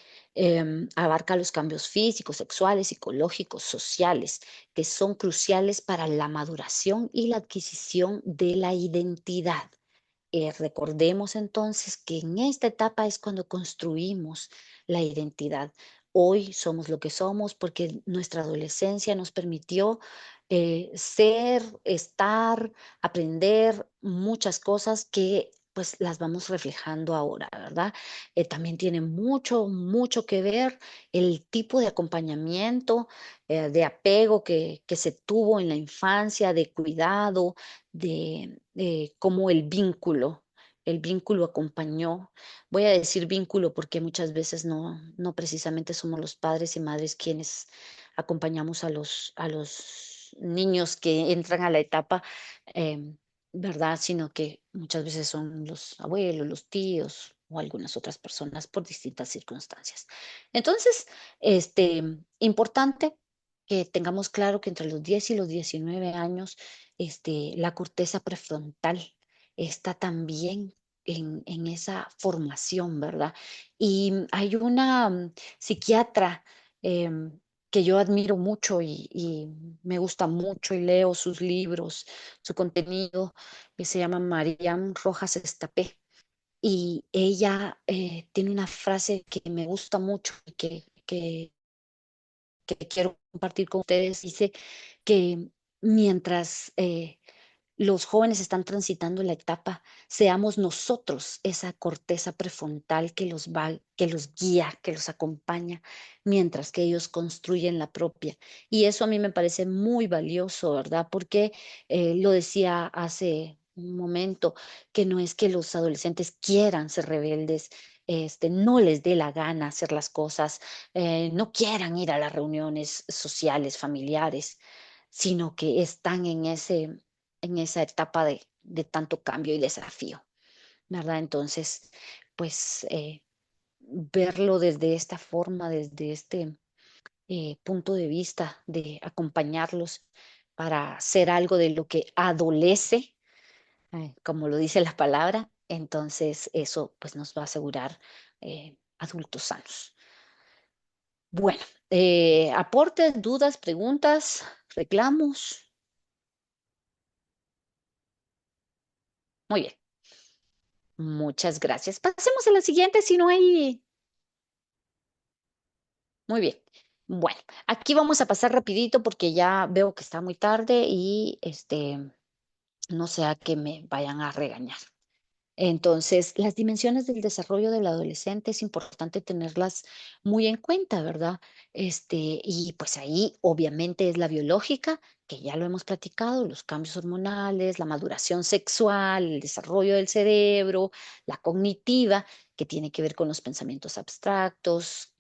abarca los cambios físicos, sexuales, psicológicos, sociales, que son cruciales para la maduración y la adquisición de la identidad. Recordemos entonces que en esta etapa es cuando construimos la identidad. Hoy somos lo que somos porque nuestra adolescencia nos permitió ser, estar, aprender muchas cosas que pues las vamos reflejando ahora, ¿verdad? También tiene mucho, mucho que ver el tipo de acompañamiento, de apego que se tuvo en la infancia, de cuidado, de cómo el vínculo acompañó. Voy a decir vínculo porque muchas veces no precisamente somos los padres y madres quienes acompañamos a los niños que entran a la etapa, em, ¿verdad? Sino que muchas veces son los abuelos, los tíos o algunas otras personas por distintas circunstancias. Entonces, importante que tengamos claro que entre los 10 y los 19 años, la corteza prefrontal está también en esa formación, ¿verdad? Y hay una psiquiatra que yo admiro mucho y me gusta mucho y leo sus libros, su contenido, que se llama Mariam Rojas Estapé. Y ella tiene una frase que me gusta mucho y que quiero compartir con ustedes. Dice que mientras los jóvenes están transitando la etapa, seamos nosotros esa corteza prefrontal que los va, que los guía, que los acompaña, mientras que ellos construyen la propia. Y eso a mí me parece muy valioso, ¿verdad? Porque lo decía hace un momento, que no es que los adolescentes quieran ser rebeldes, no les dé la gana hacer las cosas, no quieran ir a las reuniones sociales, familiares, sino que están en esa etapa de tanto cambio y desafío, ¿verdad? Entonces, pues verlo desde esta forma, desde este punto de vista de acompañarlos para hacer algo de lo que adolece, como lo dice la palabra, entonces eso pues nos va a asegurar adultos sanos. Bueno, aportes, dudas, preguntas, reclamos. Muy bien, muchas gracias. Pasemos a la siguiente, si no hay. Muy bien. Bueno, aquí vamos a pasar rapidito porque ya veo que está muy tarde y no sea que me vayan a regañar. Entonces, las dimensiones del desarrollo del adolescente es importante tenerlas muy en cuenta, ¿verdad? Y pues ahí obviamente es la biológica, que ya lo hemos platicado, los cambios hormonales, la maduración sexual, el desarrollo del cerebro, la cognitiva, que tiene que ver con los pensamientos abstractos,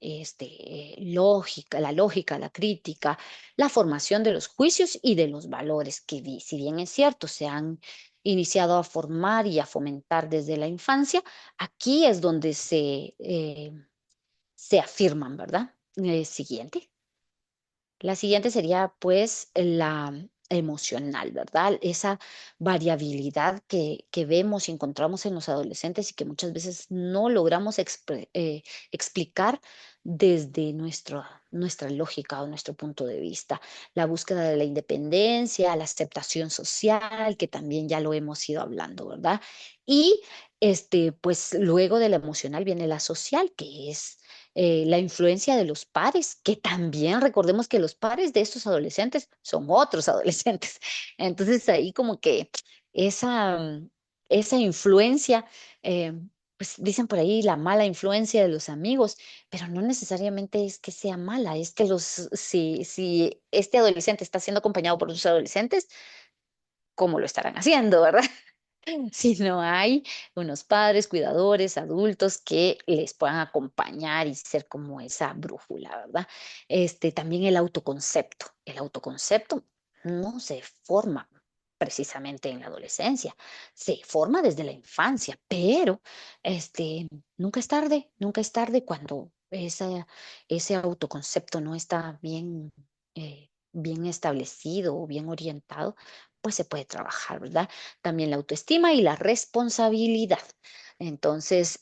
lógica, la crítica, la formación de los juicios y de los valores, que si bien es cierto, se han iniciado a formar y a fomentar desde la infancia, aquí es donde se afirman, ¿verdad? Siguiente. La siguiente sería pues emocional, ¿verdad? Esa variabilidad que vemos y encontramos en los adolescentes y que muchas veces no logramos explicar desde nuestra lógica o nuestro punto de vista. La búsqueda de la independencia, la aceptación social, que también ya lo hemos ido hablando, ¿verdad? Y pues luego de la emocional viene la social, que es la influencia de los pares, que también recordemos que los pares de estos adolescentes son otros adolescentes. Entonces ahí como que esa, esa influencia, eh, pues dicen por ahí la mala influencia de los amigos, pero no necesariamente es que sea mala, es que si este adolescente está siendo acompañado por otros adolescentes, ¿cómo lo estarán haciendo, verdad? Si no hay unos padres, cuidadores, adultos que les puedan acompañar y ser como esa brújula, ¿verdad? También el autoconcepto. El autoconcepto no se forma precisamente en la adolescencia, se forma desde la infancia, pero nunca es tarde, nunca es tarde cuando ese autoconcepto no está bien establecido o bien orientado, pues se puede trabajar, ¿verdad? También la autoestima y la responsabilidad. Entonces,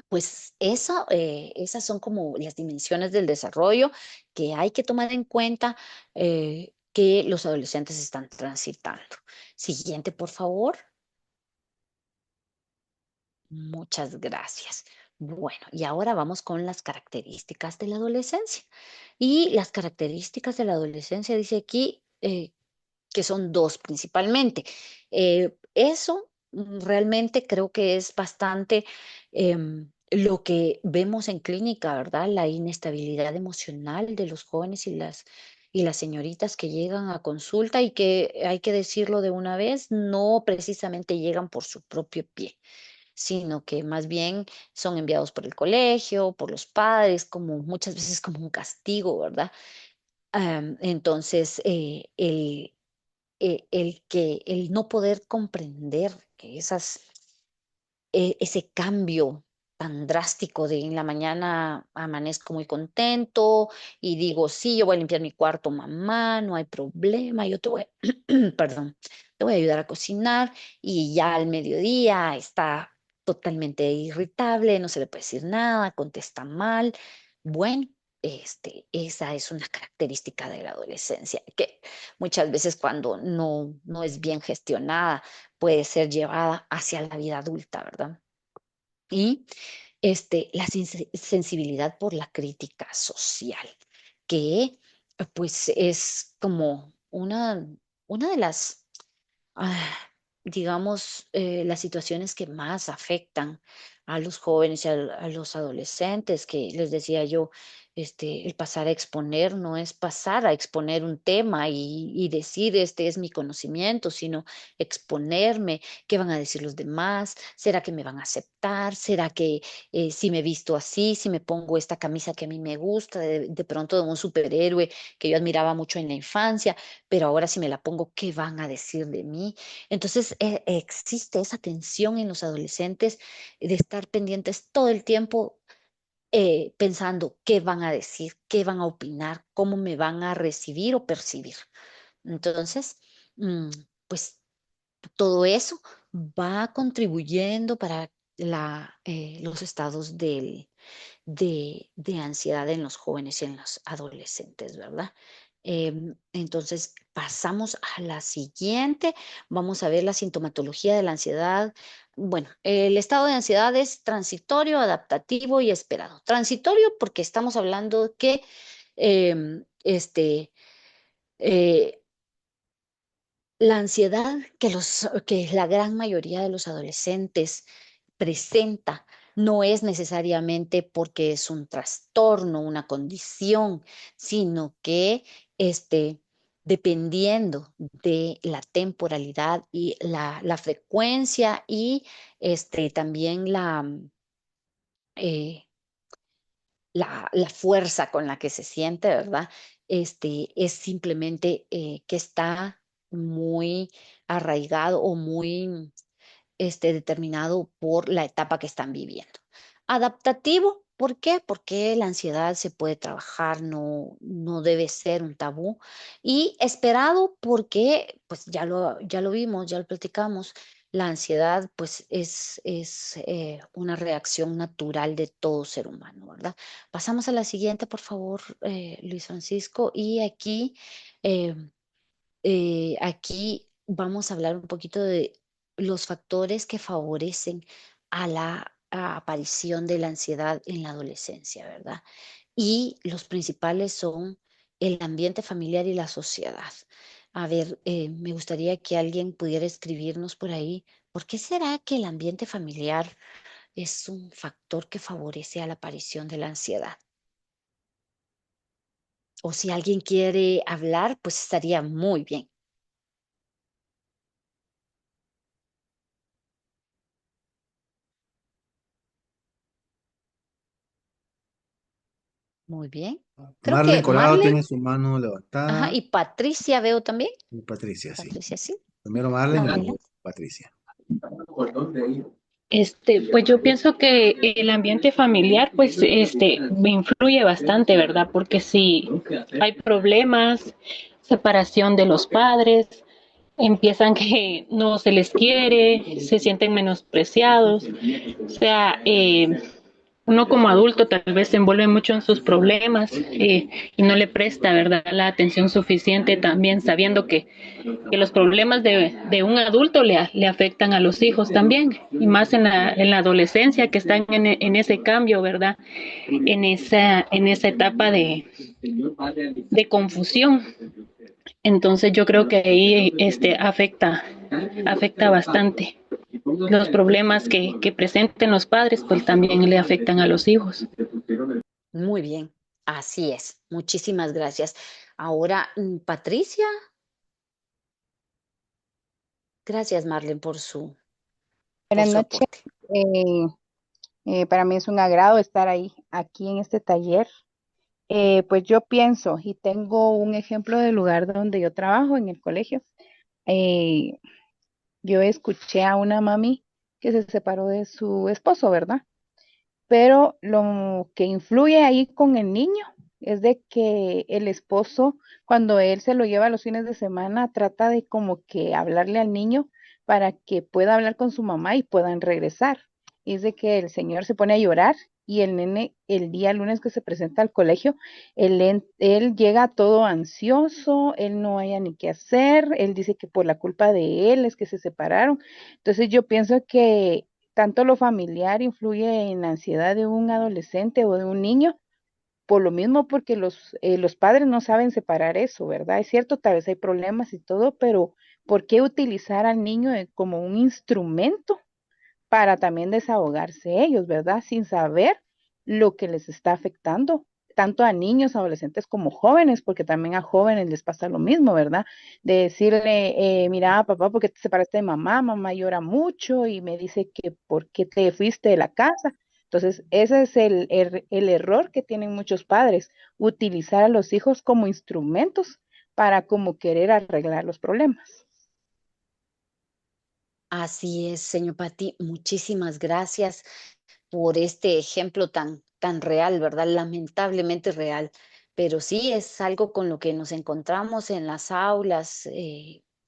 pues esas son como las dimensiones del desarrollo que hay que tomar en cuenta que los adolescentes están transitando. Siguiente, por favor. Muchas gracias. Bueno, y ahora vamos con las características de la adolescencia. Y las características de la adolescencia, dice aquí, que son dos principalmente. Eso realmente creo que es bastante lo que vemos en clínica, ¿verdad? La inestabilidad emocional de los jóvenes y las señoritas que llegan a consulta y que hay que decirlo de una vez, no precisamente llegan por su propio pie, sino que más bien son enviados por el colegio, por los padres, como muchas veces como un castigo, ¿verdad? Entonces, el no poder comprender que ese cambio tan drástico de en la mañana amanezco muy contento y digo, sí, yo voy a limpiar mi cuarto, mamá, no hay problema, yo te voy, perdón, te voy a ayudar a cocinar y ya al mediodía está totalmente irritable, no se le puede decir nada, contesta mal. Bueno, esa es una característica de la adolescencia, que muchas veces cuando no es bien gestionada puede ser llevada hacia la vida adulta, ¿verdad? Y la sensibilidad por la crítica social, que pues es como una de las ah, digamos, las situaciones que más afectan a los jóvenes y a los adolescentes, que les decía yo, el pasar a exponer no es pasar a exponer un tema y decir, este es mi conocimiento, sino exponerme, qué van a decir los demás, será que me van a aceptar, será que si me visto así, si me pongo esta camisa que a mí me gusta, de pronto de un superhéroe que yo admiraba mucho en la infancia, pero ahora si me la pongo, ¿qué van a decir de mí? Entonces, existe esa tensión en los adolescentes de estar pendientes todo el tiempo pensando qué van a decir, qué van a opinar, cómo me van a recibir o percibir. Entonces, mm, pues todo eso va contribuyendo para los estados de ansiedad en los jóvenes y en los adolescentes, ¿verdad? Entonces, pasamos a la siguiente. Vamos a ver la sintomatología de la ansiedad. Bueno, el estado de ansiedad es transitorio, adaptativo y esperado. Transitorio porque estamos hablando que em, eh, la ansiedad que la gran mayoría de los adolescentes presenta no es necesariamente porque es un trastorno, una condición, sino que dependiendo de la temporalidad y la frecuencia y también eh, la fuerza con la que se siente, ¿verdad? Es simplemente que está muy arraigado o muy determinado por la etapa que están viviendo. Adaptativo, ¿Por qué? Porque la ansiedad se puede trabajar, no debe ser un tabú. Y esperado porque, pues ya lo vimos, ya lo platicamos, la ansiedad pues es una reacción natural de todo ser humano, ¿verdad? Pasamos a la siguiente, por favor, Luis Francisco. Y eh, aquí vamos a hablar un poquito de los factores que favorecen a la aparición de la ansiedad en la adolescencia, ¿verdad? Y los principales son el ambiente familiar y la sociedad. A ver, me gustaría que alguien pudiera escribirnos por ahí, ¿por qué será que el ambiente familiar es un factor que favorece a la aparición de la ansiedad? O si alguien quiere hablar, pues estaría muy bien. Muy bien. Creo Marlen que Colado Marlen, tiene su mano ajá, levantada. y Patricia veo también. Y Patricia, sí. Patricia, sí. Primero Marlen y luego Adelante. Patricia. Pues yo pienso que el ambiente familiar, pues, me influye bastante, ¿verdad? Porque si hay problemas, separación de los padres, empiezan que no se les quiere, se sienten menospreciados, o sea, uno como adulto tal vez se envuelve mucho en sus problemas y no le presta, ¿verdad?, la atención suficiente también sabiendo que los problemas de un adulto le afectan a los hijos también, y más en la adolescencia que están en ese cambio, ¿verdad? En esa etapa de confusión. Entonces yo creo que ahí afecta bastante. Los problemas que presenten los padres pues también le afectan a los hijos. Muy bien. Así es. Muchísimas gracias. Ahora, Patricia. Gracias, Marlen, por Buenas su noches. aporte. Eh, para mí es un agrado estar ahí, aquí en este taller. Pues yo pienso y tengo un ejemplo del lugar donde yo trabajo, en el colegio. Eh, yo escuché a una mami que se separó de su esposo, ¿verdad? Pero lo que influye ahí con el niño es de que el esposo, cuando él se lo lleva los fines de semana, trata de como que hablarle al niño para que pueda hablar con su mamá y puedan regresar. Y es de que el señor se pone a llorar y el nene, el día lunes que se presenta al colegio, él llega todo ansioso, él no haya ni qué hacer, él dice que por la culpa de él es que se separaron. Entonces yo pienso que tanto lo familiar influye en la ansiedad de un adolescente o de un niño, por lo mismo porque los padres no saben separar eso, ¿verdad? Es cierto, tal vez hay problemas y todo, pero ¿por qué utilizar al niño como un instrumento para también desahogarse ellos, ¿verdad? Sin saber lo que les está afectando, tanto a niños, adolescentes como jóvenes, porque también a jóvenes les pasa lo mismo, ¿verdad? De decirle, mira, papá, ¿por qué te separaste de mamá? Mamá llora mucho y me dice que ¿por qué te fuiste de la casa? Entonces, ese es el error que tienen muchos padres, utilizar a los hijos como instrumentos para como querer arreglar los problemas. Así es, señor Pati. Muchísimas gracias por este ejemplo tan real, ¿verdad? Lamentablemente real. Pero sí es algo con lo que nos encontramos en las aulas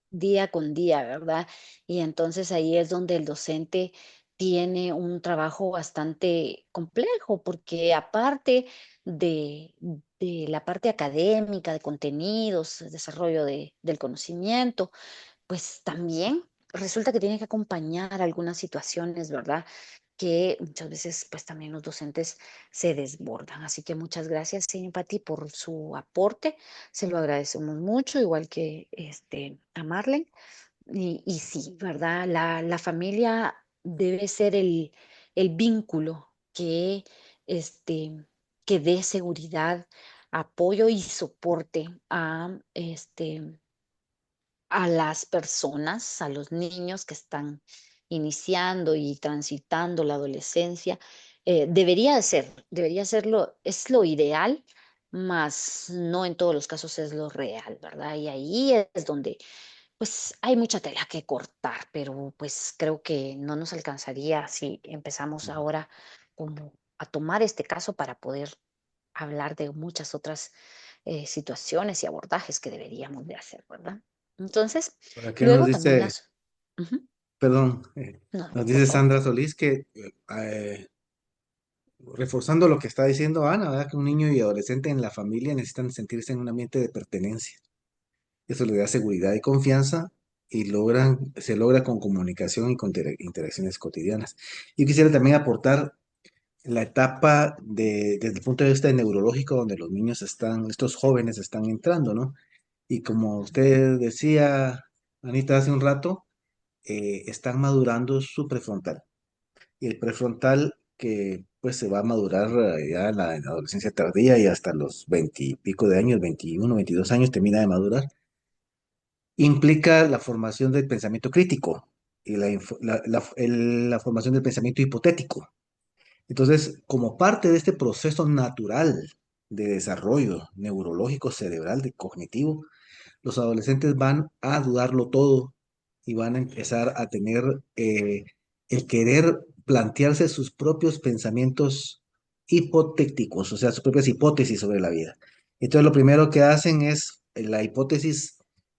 día con día, ¿verdad? Y entonces ahí es donde el docente tiene un trabajo bastante complejo, porque aparte de la parte académica, de contenidos, desarrollo del conocimiento, pues también resulta que tiene que acompañar algunas situaciones, ¿verdad? Que muchas veces pues también los docentes se desbordan. Así que muchas gracias, señor Pati, por su aporte. Se lo agradecemos mucho, igual que a Marlen. Y sí, ¿verdad? La familia debe ser el vínculo este, que dé seguridad, apoyo y soporte a las personas, a los niños que están iniciando y transitando la adolescencia. Debería serlo, es lo ideal, mas no en todos los casos es lo real, ¿verdad? Y ahí es donde pues hay mucha tela que cortar, pero pues creo que no nos alcanzaría si empezamos ahora como a tomar este caso para poder hablar de muchas otras situaciones y abordajes que deberíamos de hacer, ¿verdad? Entonces, Por aquí nos luego también dice, las... Ujú. perdón, No, nos por dice favor. Sandra Solís que reforzando lo que está diciendo Ana, ¿verdad? Que un niño y adolescente en la familia necesitan sentirse en un ambiente de pertenencia. Eso le da seguridad y confianza y se logra con comunicación y con interacciones cotidianas. Yo quisiera también aportar la etapa desde el punto de vista neurológico donde los niños estos jóvenes están entrando, ¿no? Y como usted decía, Anita, hace un rato, están madurando su prefrontal. Y el prefrontal que pues se va a madurar ya en la adolescencia tardía y hasta los 20 y pico de años, 21, 22 años termina de madurar, implica la formación del pensamiento crítico y la formación del pensamiento hipotético. Entonces, como parte de este proceso natural de desarrollo neurológico, cerebral, cognitivo, los adolescentes van a dudarlo todo y van a empezar a tener el querer plantearse sus propios pensamientos hipotéticos, o sea, sus propias hipótesis sobre la vida. Entonces, lo primero que hacen es la hipótesis,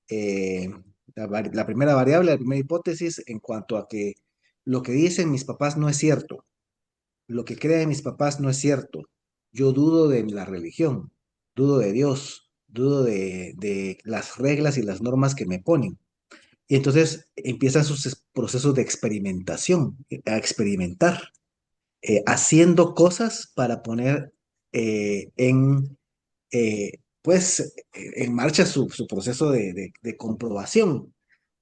eh, la primera variable, la primera hipótesis en cuanto a que lo que dicen mis papás no es cierto, lo que creen mis papás no es cierto. Yo dudo de la religión, dudo de Dios, dudo de las reglas y las normas que me ponen. Y entonces empiezan sus procesos de experimentación, a experimentar, haciendo cosas para poner en marcha su proceso de comprobación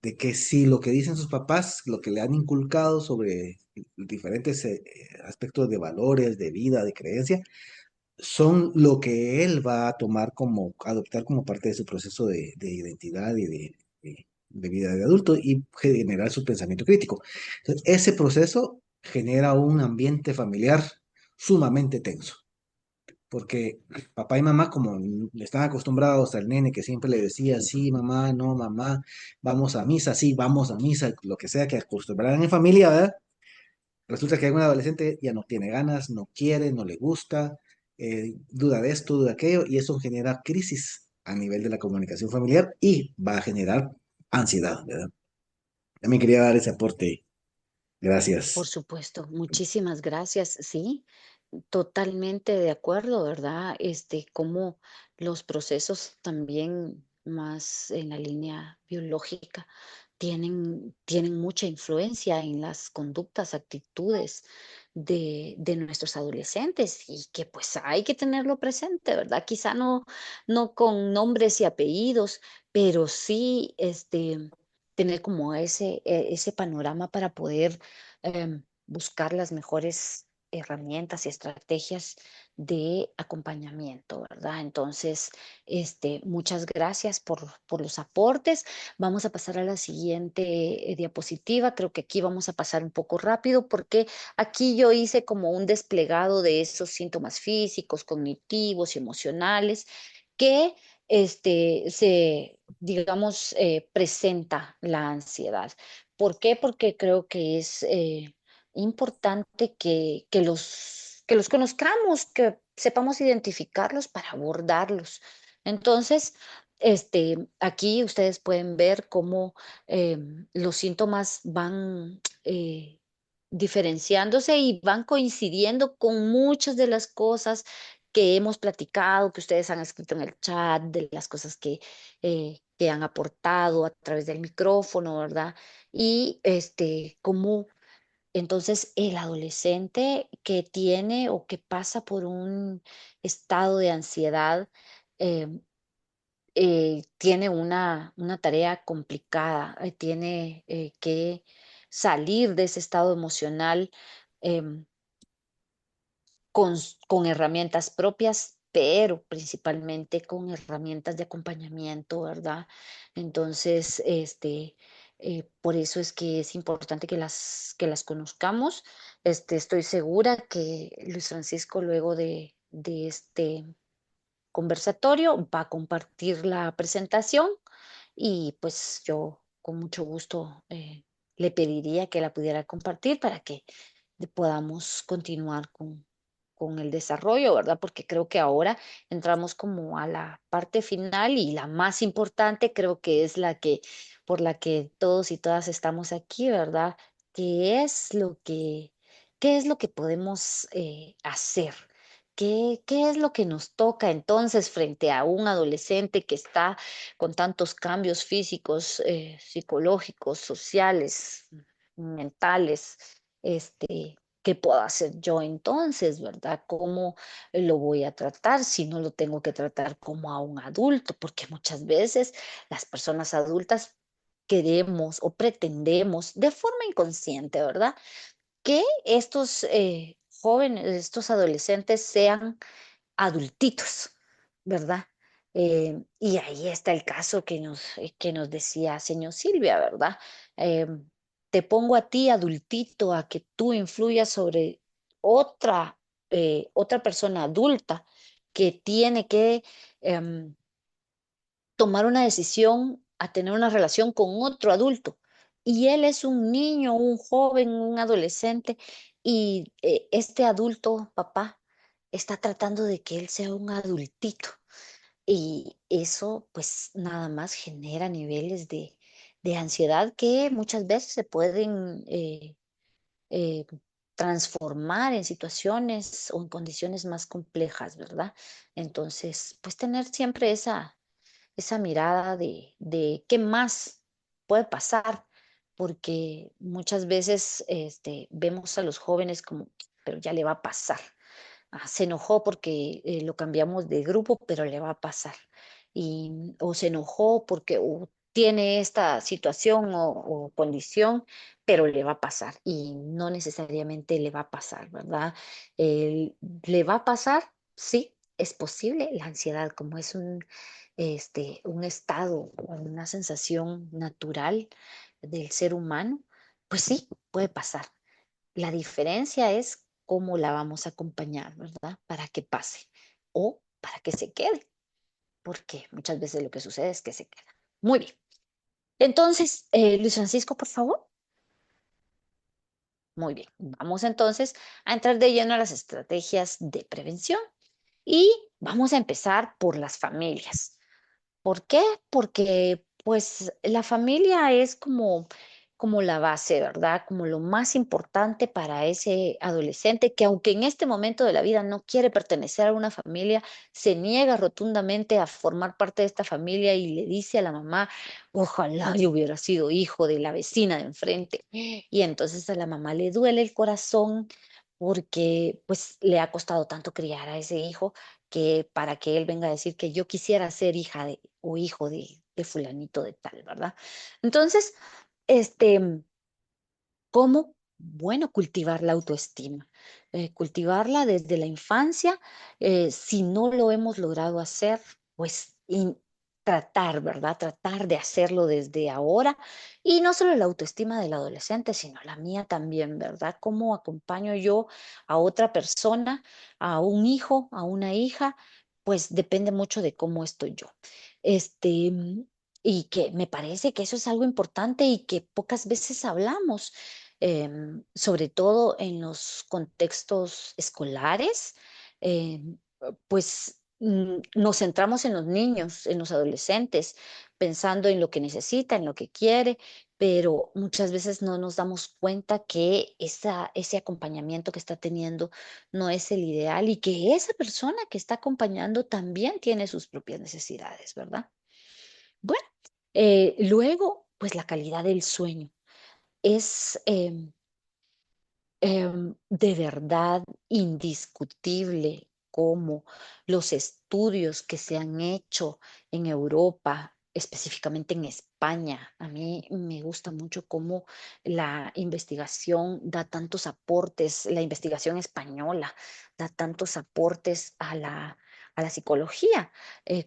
de que si lo que dicen sus papás, lo que le han inculcado sobre diferentes aspectos de valores, de vida, de creencia, son lo que él va a adoptar como parte de su proceso de identidad y de vida de adulto y generar su pensamiento crítico. Entonces, ese proceso genera un ambiente familiar sumamente tenso porque papá y mamá, como están acostumbrados al nene que siempre le decía, sí, mamá, no, mamá, vamos a misa, sí, vamos a misa, lo que sea que acostumbraran en familia, ¿verdad? Resulta que hay un adolescente ya no tiene ganas, no quiere, no le gusta, duda de esto, duda de aquello, y eso genera crisis a nivel de la comunicación familiar y va a generar ansiedad, ¿verdad? También quería dar ese aporte. Por Gracias. supuesto, muchísimas gracias. Sí, totalmente de acuerdo, ¿verdad? Como los procesos también más en la línea biológica tienen mucha influencia en las conductas, actitudes de nuestros adolescentes y que pues hay que tenerlo presente, ¿verdad? Quizá no con nombres y apellidos, pero sí tener como ese panorama para poder buscar las mejores herramientas y estrategias de acompañamiento, ¿verdad? Entonces, muchas gracias por los aportes. Vamos a pasar a la siguiente diapositiva. Creo que aquí vamos a pasar un poco rápido porque aquí yo hice como un desplegado de esos síntomas físicos, cognitivos y emocionales que digamos, presenta la ansiedad. ¿Por qué? Porque creo que es importante que los conozcamos, que sepamos identificarlos para abordarlos. Entonces, aquí ustedes pueden ver cómo los síntomas van diferenciándose y van coincidiendo con muchas de las cosas que hemos platicado, que ustedes han escrito en el chat, de las cosas que han aportado a través del micrófono, ¿verdad? Y cómo entonces el adolescente que tiene o que pasa por un estado de ansiedad eh, tiene una tarea complicada, tiene que salir de ese estado emocional em, con herramientas propias, pero principalmente con herramientas de acompañamiento, ¿verdad? Entonces, por eso es que es importante que las conozcamos. Estoy segura que Luis Francisco, luego de este conversatorio, va a compartir la presentación y pues yo con mucho gusto le pediría que la pudiera compartir para que podamos continuar con el desarrollo, ¿verdad? Porque creo que ahora entramos como a la parte final y la más importante creo que es la que, por la que todos y todas estamos aquí, ¿verdad? ¿Qué es lo que, qué es lo que podemos hacer? ¿Qué es lo que nos toca entonces frente a un adolescente que está con tantos cambios físicos, psicológicos, sociales, mentales? ¿Qué puedo hacer yo entonces, verdad? ¿Cómo lo voy a tratar si no lo tengo que tratar como a un adulto? Porque muchas veces las personas adultas queremos o pretendemos de forma inconsciente, ¿verdad? Que estos jóvenes, estos adolescentes sean adultitos, ¿verdad? Y ahí está el caso que nos decía señor Silvia, ¿verdad? Eh, Te pongo a ti, adultito, a que tú influyas sobre otra, otra persona adulta que tiene que em, tomar una decisión a tener una relación con otro adulto. Y él es un niño, un joven, un adolescente, y este adulto, papá, está tratando de que él sea un adultito. Y eso pues nada más genera niveles de ansiedad que muchas veces se pueden eh, transformar en situaciones o en condiciones más complejas, ¿verdad? Entonces, pues tener siempre esa mirada de qué más puede pasar, porque muchas veces vemos a los jóvenes como, pero ya le va a pasar. Se enojó porque lo cambiamos de grupo, pero le va a pasar. O se enojó porque tiene esta situación o condición, pero le va a pasar. Y no necesariamente le va a pasar, ¿verdad? ¿Le va a pasar? Sí, es posible. La ansiedad, como es un estado, una sensación natural del ser humano, pues sí, puede pasar. La diferencia es cómo la vamos a acompañar, ¿verdad? Para que pase o para que se quede, porque muchas veces lo que sucede es que se queda. Muy bien. Entonces, Luis Francisco, por favor. Muy bien. Vamos entonces a entrar de lleno a las estrategias de prevención y vamos a empezar por las familias. ¿Por qué? Porque pues la familia es como la base, ¿verdad? Como lo más importante para ese adolescente que aunque en este momento de la vida no quiere pertenecer a una familia, se niega rotundamente a formar parte de esta familia y le dice a la mamá, ojalá yo hubiera sido hijo de la vecina de enfrente. Y entonces a la mamá le duele el corazón porque pues le ha costado tanto criar a ese hijo que para que él venga a decir que yo quisiera ser hija de o hijo de fulanito de tal, ¿verdad? Entonces, este, ¿cómo? Bueno, cultivar la autoestima, cultivarla desde la infancia. Si no lo hemos logrado hacer, pues tratar, ¿verdad? Tratar de hacerlo desde ahora. Y no solo la autoestima del adolescente, sino la mía también, ¿verdad? ¿Cómo acompaño yo a otra persona, a un hijo, a una hija? Pues depende mucho de cómo estoy yo. Este, y que me parece que eso es algo importante y que pocas veces hablamos, sobre todo en los contextos escolares. Pues nos centramos en los niños, en los adolescentes, pensando en lo que necesita, en lo que quiere, pero muchas veces no nos damos cuenta que ese acompañamiento que está teniendo no es el ideal y que esa persona que está acompañando también tiene sus propias necesidades, ¿verdad? Bueno, luego, pues la calidad del sueño es de verdad indiscutible como los estudios que se han hecho en Europa, específicamente en España. A mí me gusta mucho cómo la investigación da tantos aportes, la investigación española da tantos aportes a la psicología,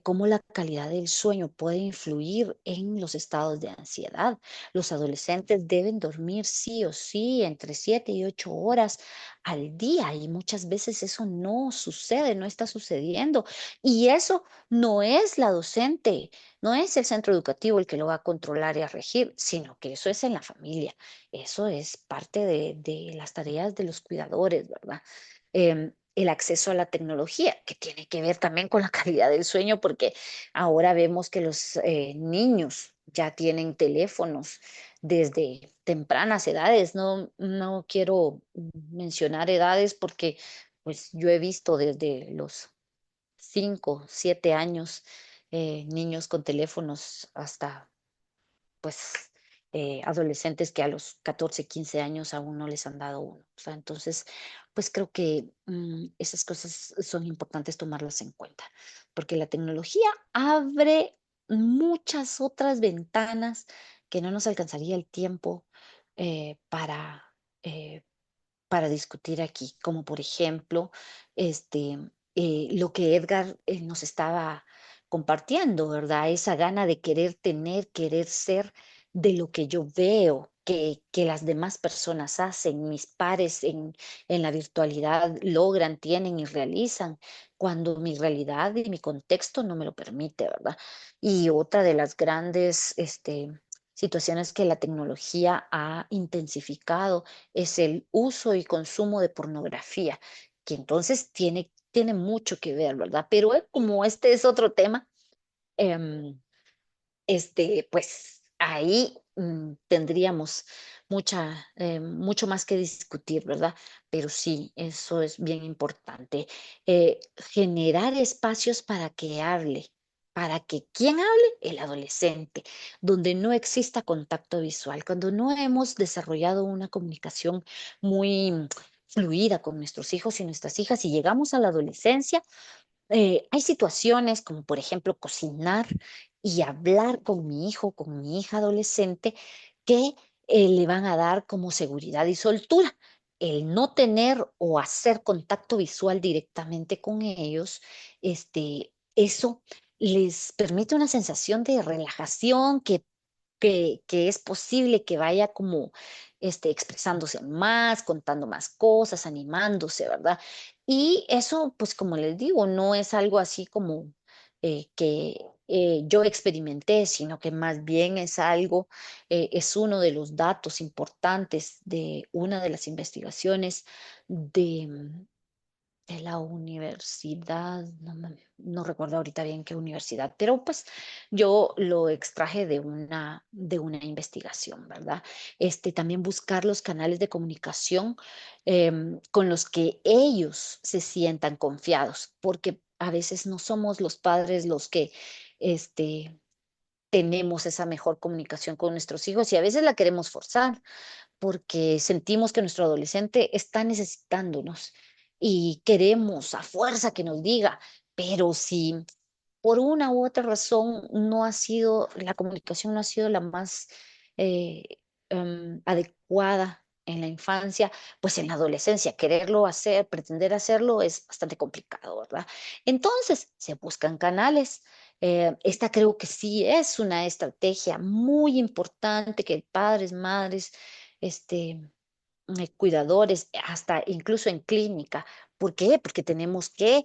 cómo la calidad del sueño puede influir en los estados de ansiedad. Los adolescentes deben dormir sí o sí entre 7 y 8 horas al día y muchas veces eso no sucede, no está sucediendo. Y eso no es la docente, no es el centro educativo el que lo va a controlar y a regir, sino que eso es en la familia. Eso es parte de las tareas de los cuidadores, ¿verdad? el acceso a la tecnología, que tiene que ver también con la calidad del sueño, porque ahora vemos que los niños ya tienen teléfonos desde tempranas edades. No, no quiero mencionar edades porque pues yo he visto desde los 5, 7 años niños con teléfonos hasta pues adolescentes que a los 14, 15 años aún no les han dado uno. O sea, entonces, pues creo que esas cosas son importantes tomarlas en cuenta, porque la tecnología abre muchas otras ventanas que no nos alcanzaría el tiempo eh, para, eh, para discutir aquí, como por ejemplo, este, lo que Edgar nos estaba compartiendo, ¿verdad? Esa gana de querer tener, querer ser de lo que yo veo que las demás personas hacen, mis pares en la virtualidad logran, tienen y realizan, cuando mi realidad y mi contexto no me lo permite, ¿verdad? Y otra de las grandes situaciones que la tecnología ha intensificado es el uso y consumo de pornografía, que entonces tiene mucho que ver, ¿verdad? Pero como este es otro tema, em, pues ahí tendríamos mucho más que discutir, ¿verdad? Pero sí, eso es bien importante. Generar espacios para que hable. Para que quien hable, el adolescente, donde no exista contacto visual, cuando no hemos desarrollado una comunicación muy fluida con nuestros hijos y nuestras hijas y llegamos a la adolescencia, hay situaciones como por ejemplo cocinar y hablar con mi hijo, con mi hija adolescente, que le van a dar como seguridad y soltura. El no tener o hacer contacto visual directamente con ellos, eso les permite una sensación de relajación que es posible que vaya como expresándose más, contando más cosas, animándose, ¿verdad? Y eso, pues como les digo, no es algo así como que yo experimenté, sino que más bien es algo, es uno de los datos importantes de una de las investigaciones de, de la universidad, no recuerdo ahorita bien qué universidad, pero pues yo lo extraje de una investigación, ¿verdad? También buscar los canales de comunicación con los que ellos se sientan confiados, porque a veces no somos los padres los que tenemos esa mejor comunicación con nuestros hijos y a veces la queremos forzar porque sentimos que nuestro adolescente está necesitándonos y queremos a fuerza que nos diga, pero si por una u otra razón la comunicación no ha sido la más eh, adecuada en la infancia, pues en la adolescencia quererlo hacer, pretender hacerlo es bastante complicado, ¿verdad? Entonces se buscan canales. Esta creo que sí es una estrategia muy importante que padres, madres, este, cuidadores, hasta incluso en clínica. ¿Por qué? Porque tenemos que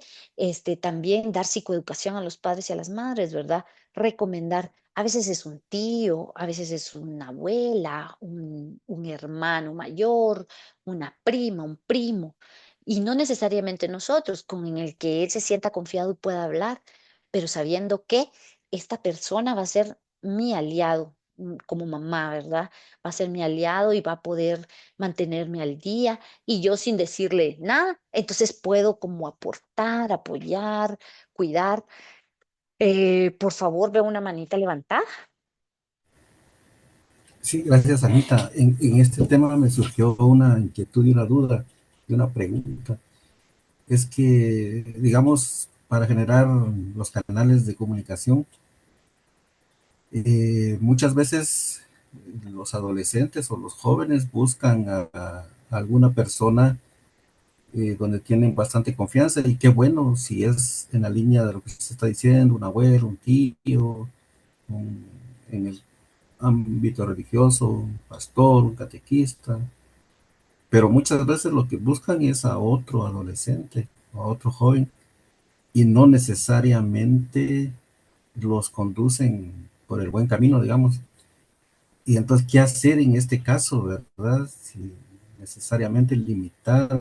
también dar psicoeducación a los padres y a las madres, ¿verdad? Recomendar, a veces es un tío, a veces es una abuela, un hermano mayor, una prima, un primo, y no necesariamente nosotros, con el que él se sienta confiado y pueda hablar, pero sabiendo que esta persona va a ser mi aliado como mamá, ¿verdad? Va a ser mi aliado y va a poder mantenerme al día y yo sin decirle nada, entonces puedo como aportar, apoyar, cuidar. Por favor, veo una manita levantada. Sí, gracias, Anita. En este tema me surgió una inquietud y una duda y una pregunta. Es que, digamos, para generar los canales de comunicación, muchas veces los adolescentes o los jóvenes buscan a alguna persona donde tienen bastante confianza y qué bueno si es en la línea de lo que se está diciendo, un abuelo, un tío, en el ámbito religioso, un pastor, un catequista, pero muchas veces lo que buscan es a otro adolescente o a otro joven y no necesariamente los conducen por el buen camino, digamos. Y entonces, ¿qué hacer en este caso, verdad? Si necesariamente limitar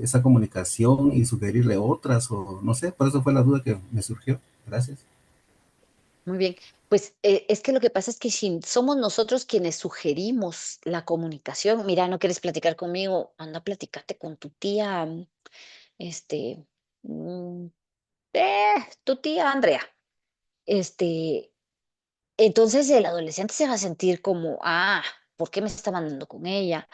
esa comunicación y sugerirle otras, o no sé, por eso fue la duda que me surgió. Gracias. Muy bien, pues es que lo que pasa es que si somos nosotros quienes sugerimos la comunicación, mira, no quieres platicar conmigo, anda, platicate con tu tía, este, mm, tu tía Andrea. Este, entonces el adolescente se va a sentir como, ¿por qué me está mandando con ella?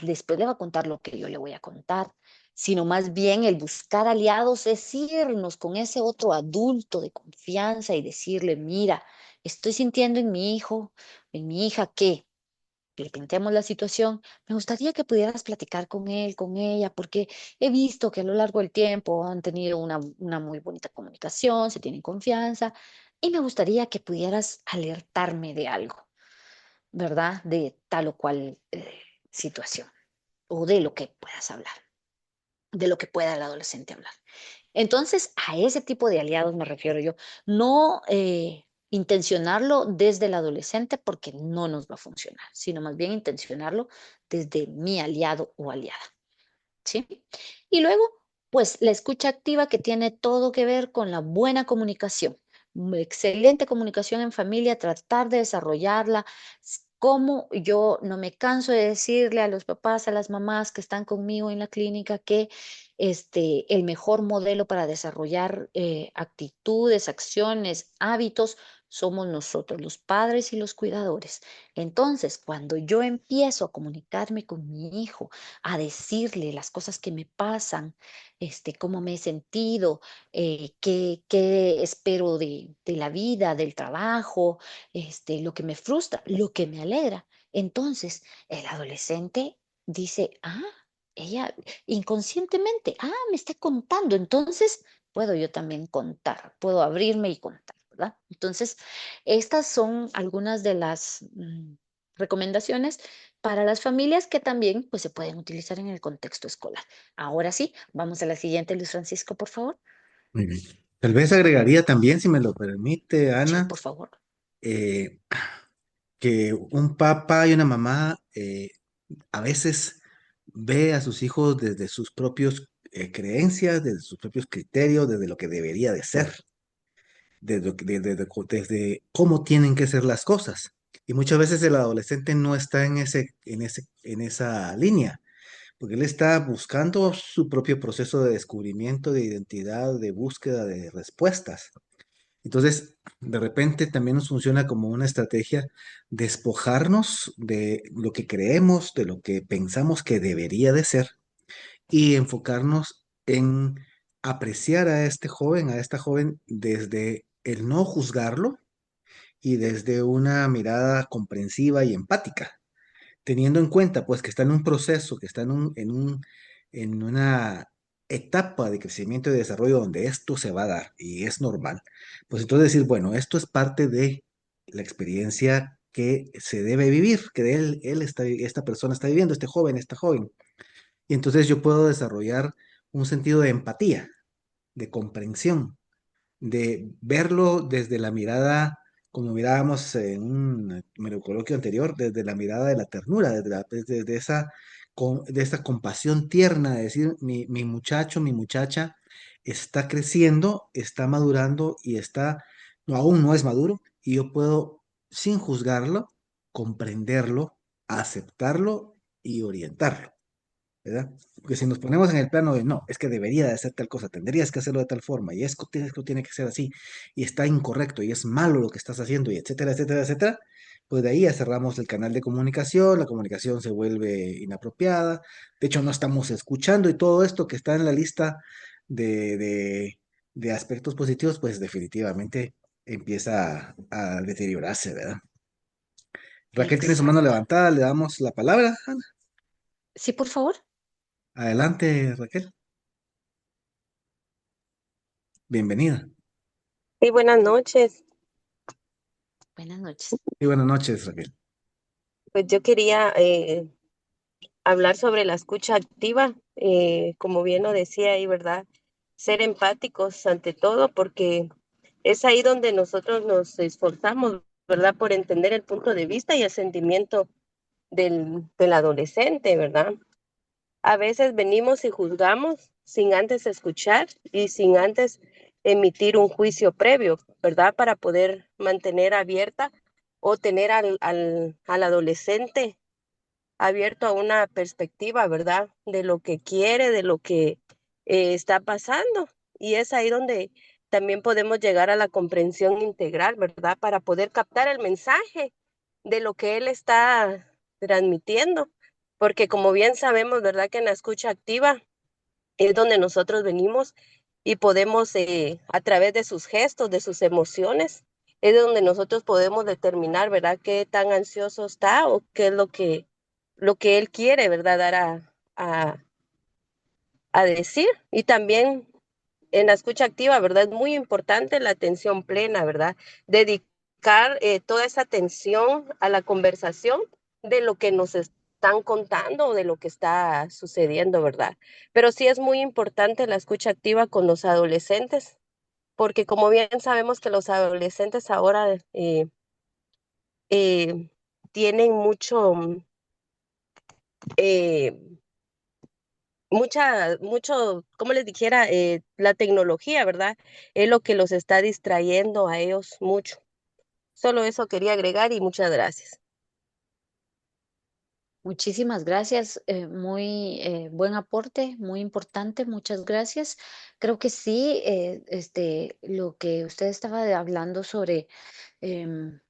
Después le va a contar lo que yo le voy a contar, sino más bien el buscar aliados es irnos con ese otro adulto de confianza y decirle, mira, estoy sintiendo en mi hijo, en mi hija que le pintemos la situación, me gustaría que pudieras platicar con él, con ella, porque he visto que a lo largo del tiempo han tenido una muy bonita comunicación, se tienen confianza, y me gustaría que pudieras alertarme de algo, ¿verdad? De tal o cual situación, o de lo que puedas hablar, de lo que pueda el adolescente hablar. Entonces, a ese tipo de aliados me refiero yo. No intencionarlo desde el adolescente porque no nos va a funcionar, sino más bien intencionarlo desde mi aliado o aliada. ¿Sí? Y luego, pues la escucha activa que tiene todo que ver con la buena comunicación. Excelente comunicación en familia, tratar de desarrollarla. Como yo no me canso de decirle a los papás, a las mamás que están conmigo en la clínica que el mejor modelo para desarrollar actitudes, acciones, hábitos, somos nosotros, los padres y los cuidadores. Entonces, cuando yo empiezo a comunicarme con mi hijo, a decirle las cosas que me pasan, cómo me he sentido, qué espero de la vida, del trabajo, lo que me frustra, lo que me alegra. Entonces, el adolescente dice, ella inconscientemente, me está contando, entonces puedo yo también contar, puedo abrirme y contar, ¿verdad? Entonces, estas son algunas de las recomendaciones para las familias que también pues, se pueden utilizar en el contexto escolar. Ahora sí, vamos a la siguiente, Luis Francisco, por favor. Muy bien. Tal vez agregaría también, si me lo permite, Sí, Ana, por favor. eh, que un papá y una mamá a veces ve a sus hijos desde sus propios creencias, desde sus propios criterios, desde lo que debería de ser, desde cómo tienen que ser las cosas. Y muchas veces el adolescente no está en esa línea, porque él está buscando su propio proceso de descubrimiento de identidad, de búsqueda de respuestas. Entonces, de repente también nos funciona como una estrategia despojarnos de lo que creemos, de lo que pensamos que debería de ser y enfocarnos en apreciar a este joven, a esta joven desde el no juzgarlo y desde una mirada comprensiva y empática, teniendo en cuenta pues que está en un proceso, que está en una etapa de crecimiento y desarrollo donde esto se va a dar y es normal, pues entonces decir, bueno, esto es parte de la experiencia que se debe vivir, que esta persona está viviendo, este joven, esta joven. Y entonces yo puedo desarrollar un sentido de empatía, de comprensión, de verlo desde la mirada, como mirábamos en un coloquio anterior, desde la mirada de la ternura, desde de esa compasión tierna, de decir, mi muchacho, mi muchacha está creciendo, está madurando y no, aún no es maduro, y yo puedo, sin juzgarlo, comprenderlo, aceptarlo y orientarlo. ¿Verdad? Porque si nos ponemos en el plano de no, es que debería de hacer tal cosa, tendrías que hacerlo de tal forma, y esto tiene que ser así, y está incorrecto, y es malo lo que estás haciendo, y etcétera, etcétera, etcétera, pues de ahí ya cerramos el canal de comunicación, la comunicación se vuelve inapropiada, de hecho no estamos escuchando, y todo esto que está en la lista de, de, de aspectos positivos, pues definitivamente empieza a deteriorarse, ¿verdad? Raquel tiene su mano Exacto. levantada, le damos la palabra. Sí, por favor. Adelante, Raquel. Bienvenida. Sí, buenas noches. Buenas noches. Y buenas noches, Raquel. Pues yo quería hablar sobre la escucha activa, como bien lo decía ahí, ¿verdad? Ser empáticos ante todo, porque es ahí donde nosotros nos esforzamos, ¿verdad? Por entender el punto de vista y el sentimiento del adolescente, ¿verdad? A veces venimos y juzgamos sin antes escuchar y sin antes emitir un juicio previo, ¿verdad? Para poder mantener abierta o tener al adolescente abierto a una perspectiva, ¿verdad? De lo que quiere, de lo que está pasando. Y es ahí donde también podemos llegar a la comprensión integral, ¿verdad? Para poder captar el mensaje de lo que él está transmitiendo. Porque como bien sabemos, ¿verdad? Que en la escucha activa es donde nosotros venimos y podemos, a través de sus gestos, de sus emociones, es donde nosotros podemos determinar, ¿verdad?, qué tan ansioso está o qué es lo que él quiere, ¿verdad?, dar a, a decir. Y también en la escucha activa, ¿verdad? Es muy importante la atención plena, ¿verdad? Dedicar toda esa atención a la conversación de lo que nos están contando o de lo que está sucediendo, ¿verdad? Pero sí es muy importante la escucha activa con los adolescentes, porque como bien sabemos que los adolescentes ahora eh, tienen eh, mucho, como les dijera, la tecnología, ¿verdad? Es lo que los está distrayendo a ellos mucho. Solo eso quería agregar y muchas gracias. Muchísimas gracias, muy buen aporte, muy importante, muchas gracias. Creo que sí, lo que usted estaba hablando sobre em,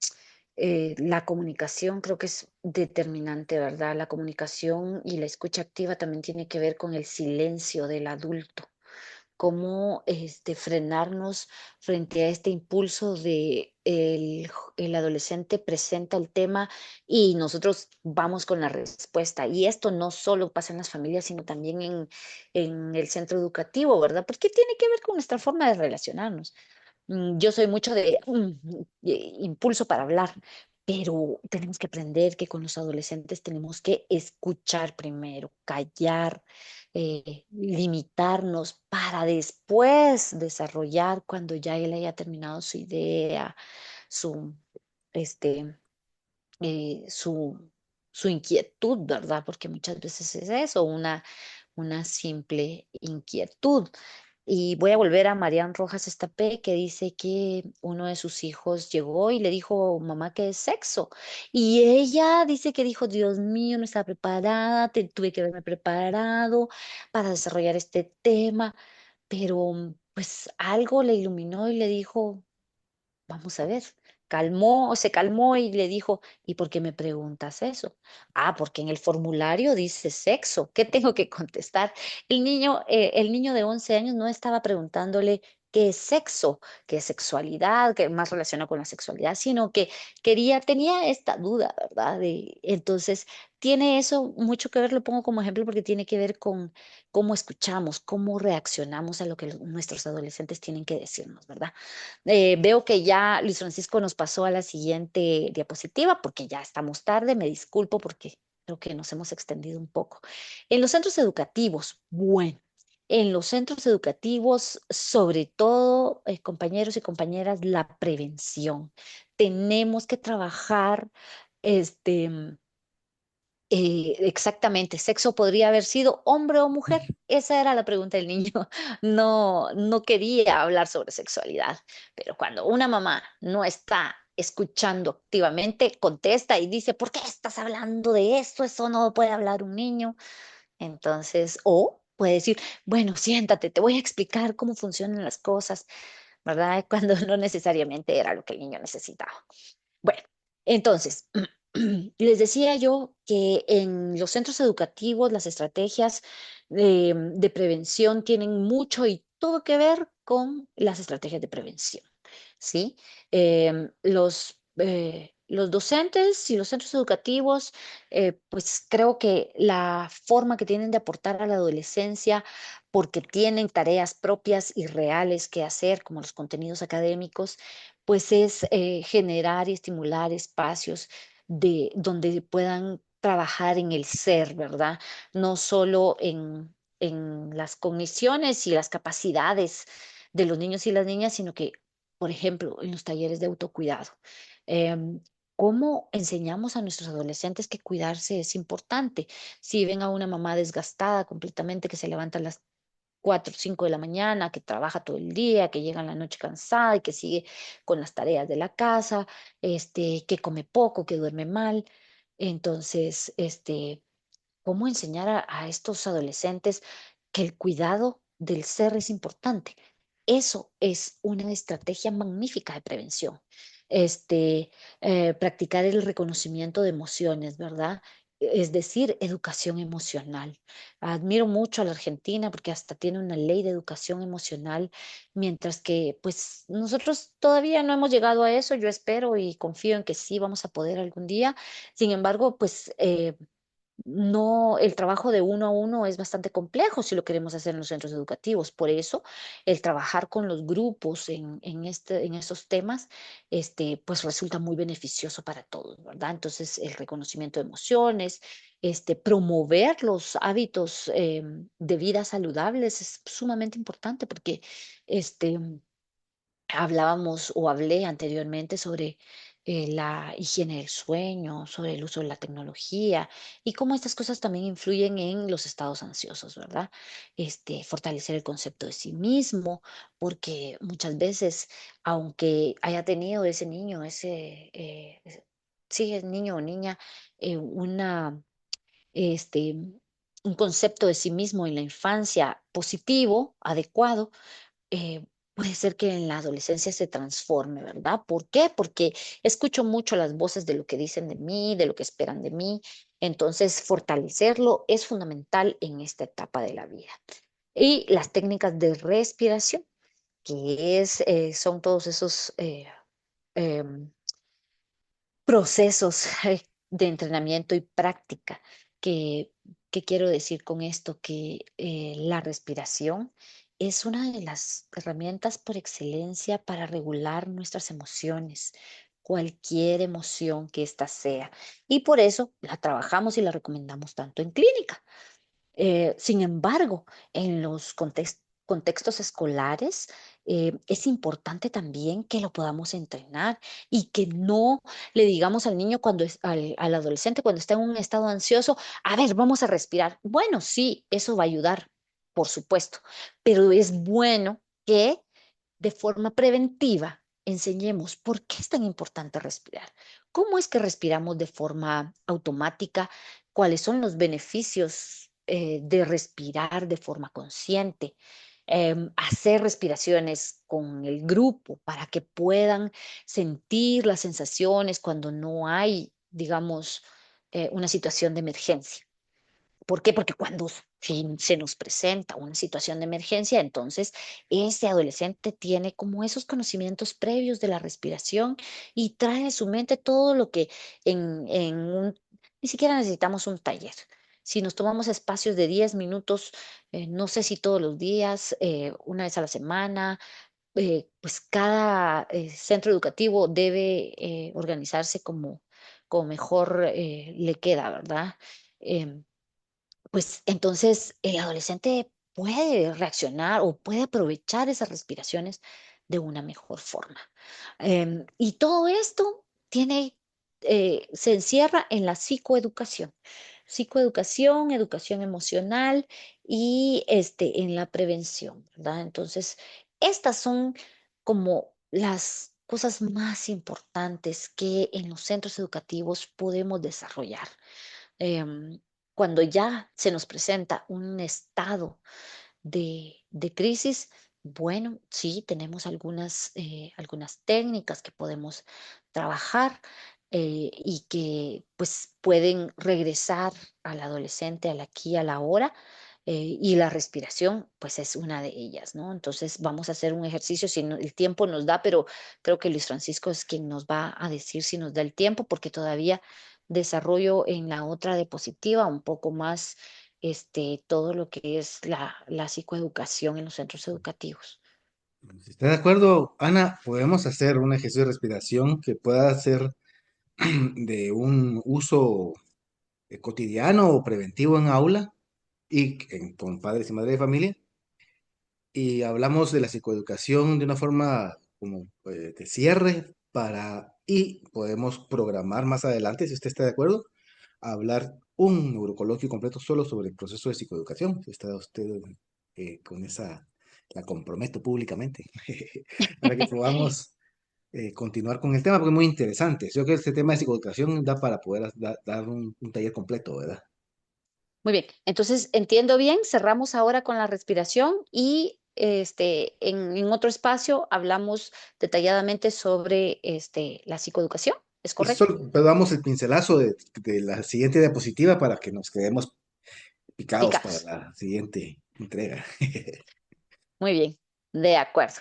la comunicación creo que es determinante, ¿verdad? La comunicación y la escucha activa también tiene que ver con el silencio del adulto, cómo frenarnos frente a este impulso de el adolescente presenta el tema y nosotros vamos con la respuesta. Y esto no solo pasa en las familias, sino también en el centro educativo, ¿verdad? Porque tiene que ver con nuestra forma de relacionarnos. Yo soy mucho de impulso para hablar, pero tenemos que aprender que con los adolescentes tenemos que escuchar primero, callar, limitarnos para después desarrollar cuando ya él haya terminado su idea, su, este, su, su inquietud, ¿verdad? Porque muchas veces es eso, una simple inquietud. Y voy a volver a Marian Rojas Estapé, que dice que uno de sus hijos llegó y le dijo, mamá, ¿qué es sexo? Y ella dice que dijo, Dios mío, no estaba preparada, tuve que haberme preparado para desarrollar este tema, pero pues algo le iluminó y le dijo, vamos a ver. Se calmó y le dijo, ¿y por qué me preguntas eso? Ah, porque en el formulario dice sexo. ¿Qué tengo que contestar? El niño de 11 años no estaba preguntándole qué es sexo, qué es sexualidad, qué es más relacionado con la sexualidad, sino que tenía esta duda, ¿verdad? Entonces, tiene eso mucho que ver, lo pongo como ejemplo porque tiene que ver con cómo escuchamos, cómo reaccionamos a lo que nuestros adolescentes tienen que decirnos, ¿verdad? Veo que ya Luis Francisco nos pasó a la siguiente diapositiva porque ya estamos tarde, me disculpo porque creo que nos hemos extendido un poco. En los centros educativos, bueno, en los centros educativos, sobre todo, compañeros y compañeras, la prevención. Tenemos que trabajar, este, exactamente, sexo podría haber sido hombre o mujer. Esa era la pregunta del niño. No, no quería hablar sobre sexualidad, pero cuando una mamá no está escuchando activamente, contesta y dice, ¿por qué estás hablando de esto? Eso no puede hablar un niño. Entonces, o puede decir, bueno, siéntate, te voy a explicar cómo funcionan las cosas, ¿verdad? Cuando no necesariamente era lo que el niño necesitaba. Bueno, entonces, les decía yo que en los centros educativos las estrategias de prevención tienen mucho y todo que ver con las estrategias de prevención, ¿sí? Los docentes y los centros educativos, pues creo que la forma que tienen de aportar a la adolescencia, porque tienen tareas propias y reales que hacer, como los contenidos académicos, pues es generar y estimular espacios donde puedan trabajar en el ser, ¿verdad? No solo en las cogniciones y las capacidades de los niños y las niñas, sino que, por ejemplo, en los talleres de autocuidado. Em, ¿cómo enseñamos a nuestros adolescentes que cuidarse es importante? Si ven a una mamá desgastada completamente, que se levanta a las 4 o 5 de la mañana, que trabaja todo el día, que llega en la noche cansada y que sigue con las tareas de la casa, que come poco, que duerme mal. Entonces, cómo enseñar a estos adolescentes que el cuidado del ser es importante. Eso es una estrategia magnífica de prevención. Practicar el reconocimiento de emociones, ¿verdad? Es decir, educación emocional. Admiro mucho a la Argentina porque hasta tiene una ley de educación emocional, mientras que pues nosotros todavía no hemos llegado a eso. Yo espero y confío en que sí vamos a poder algún día. Sin embargo, pues no, el trabajo de uno a uno es bastante complejo si lo queremos hacer en los centros educativos. Por eso, el trabajar con los grupos en estos temas, pues resulta muy beneficioso para todos, ¿verdad? Entonces, el reconocimiento de emociones, promover los hábitos de vida saludables es sumamente importante porque, este, hablábamos o hablé anteriormente sobre la higiene del sueño, sobre el uso de la tecnología y cómo estas cosas también influyen en los estados ansiosos, ¿verdad? Fortalecer el concepto de sí mismo, porque muchas veces, aunque haya tenido ese niño, sí, es niño o niña, este, un concepto de sí mismo en la infancia positivo, adecuado, puede ser que en la adolescencia se transforme, ¿verdad? ¿Por qué? Porque escucho mucho las voces de lo que dicen de mí, de lo que esperan de mí. Entonces, fortalecerlo es fundamental en esta etapa de la vida. Y las técnicas de respiración, son todos esos em, procesos de entrenamiento y práctica. Que, ¿Qué quiero decir con esto? Que la respiración es una de las herramientas por excelencia para regular nuestras emociones, cualquier emoción que ésta sea. Y por eso la trabajamos y la recomendamos tanto en clínica. Sin embargo, en los contextos escolares, es importante también que lo podamos entrenar y que no le digamos al niño al adolescente cuando está en un estado ansioso, a ver, vamos a respirar. Bueno, sí, eso va a ayudar, por supuesto, pero es bueno que de forma preventiva enseñemos por qué es tan importante respirar, cómo es que respiramos de forma automática, cuáles son los beneficios de respirar de forma consciente, hacer respiraciones con el grupo para que puedan sentir las sensaciones cuando no hay, digamos, una situación de emergencia. ¿Por qué? Porque cuando se nos presenta una situación de emergencia, entonces ese adolescente tiene como esos conocimientos previos de la respiración y trae en su mente todo lo que ni siquiera necesitamos un taller. Si nos tomamos espacios de 10 minutos, no sé si todos los días, una vez a la semana, pues cada centro educativo debe organizarse como mejor le queda, ¿verdad? Em, pues entonces el adolescente puede reaccionar o puede aprovechar esas respiraciones de una mejor forma. Y todo esto se encierra en la psicoeducación. Psicoeducación, educación emocional y en la prevención, ¿verdad? Entonces, estas son como las cosas más importantes que en los centros educativos podemos desarrollar. em, Cuando ya se nos presenta un estado de crisis, bueno, sí, tenemos algunas técnicas que podemos trabajar y que pues pueden regresar al adolescente, al aquí, a la hora. Y la respiración, pues es una de ellas, ¿no? Entonces vamos a hacer un ejercicio si el tiempo nos da, pero creo que Luis Francisco es quien nos va a decir si nos da el tiempo, porque todavía desarrollo en la otra diapositiva un poco más todo lo que es la psicoeducación en los centros educativos. Si está de acuerdo, Ana, podemos hacer un ejercicio de respiración que pueda ser de un uso cotidiano o preventivo en aula con padres y madres de familia. Y hablamos de la psicoeducación de una forma como de cierre para y podemos programar más adelante, si usted está de acuerdo, hablar un neurocoloquio completo solo sobre el proceso de psicoeducación. Si está usted con esa, la comprometo públicamente, para que podamos continuar con el tema, porque es muy interesante. Yo creo que este tema de psicoeducación da para poder dar un taller completo, ¿verdad? Muy bien, entonces entiendo bien, cerramos ahora con la respiración y en otro espacio hablamos detalladamente sobre la psicoeducación, ¿es Y correcto? solo pero damos el pincelazo de la siguiente diapositiva para que nos quedemos picados para Picados. la siguiente entrega. Muy bien, de acuerdo.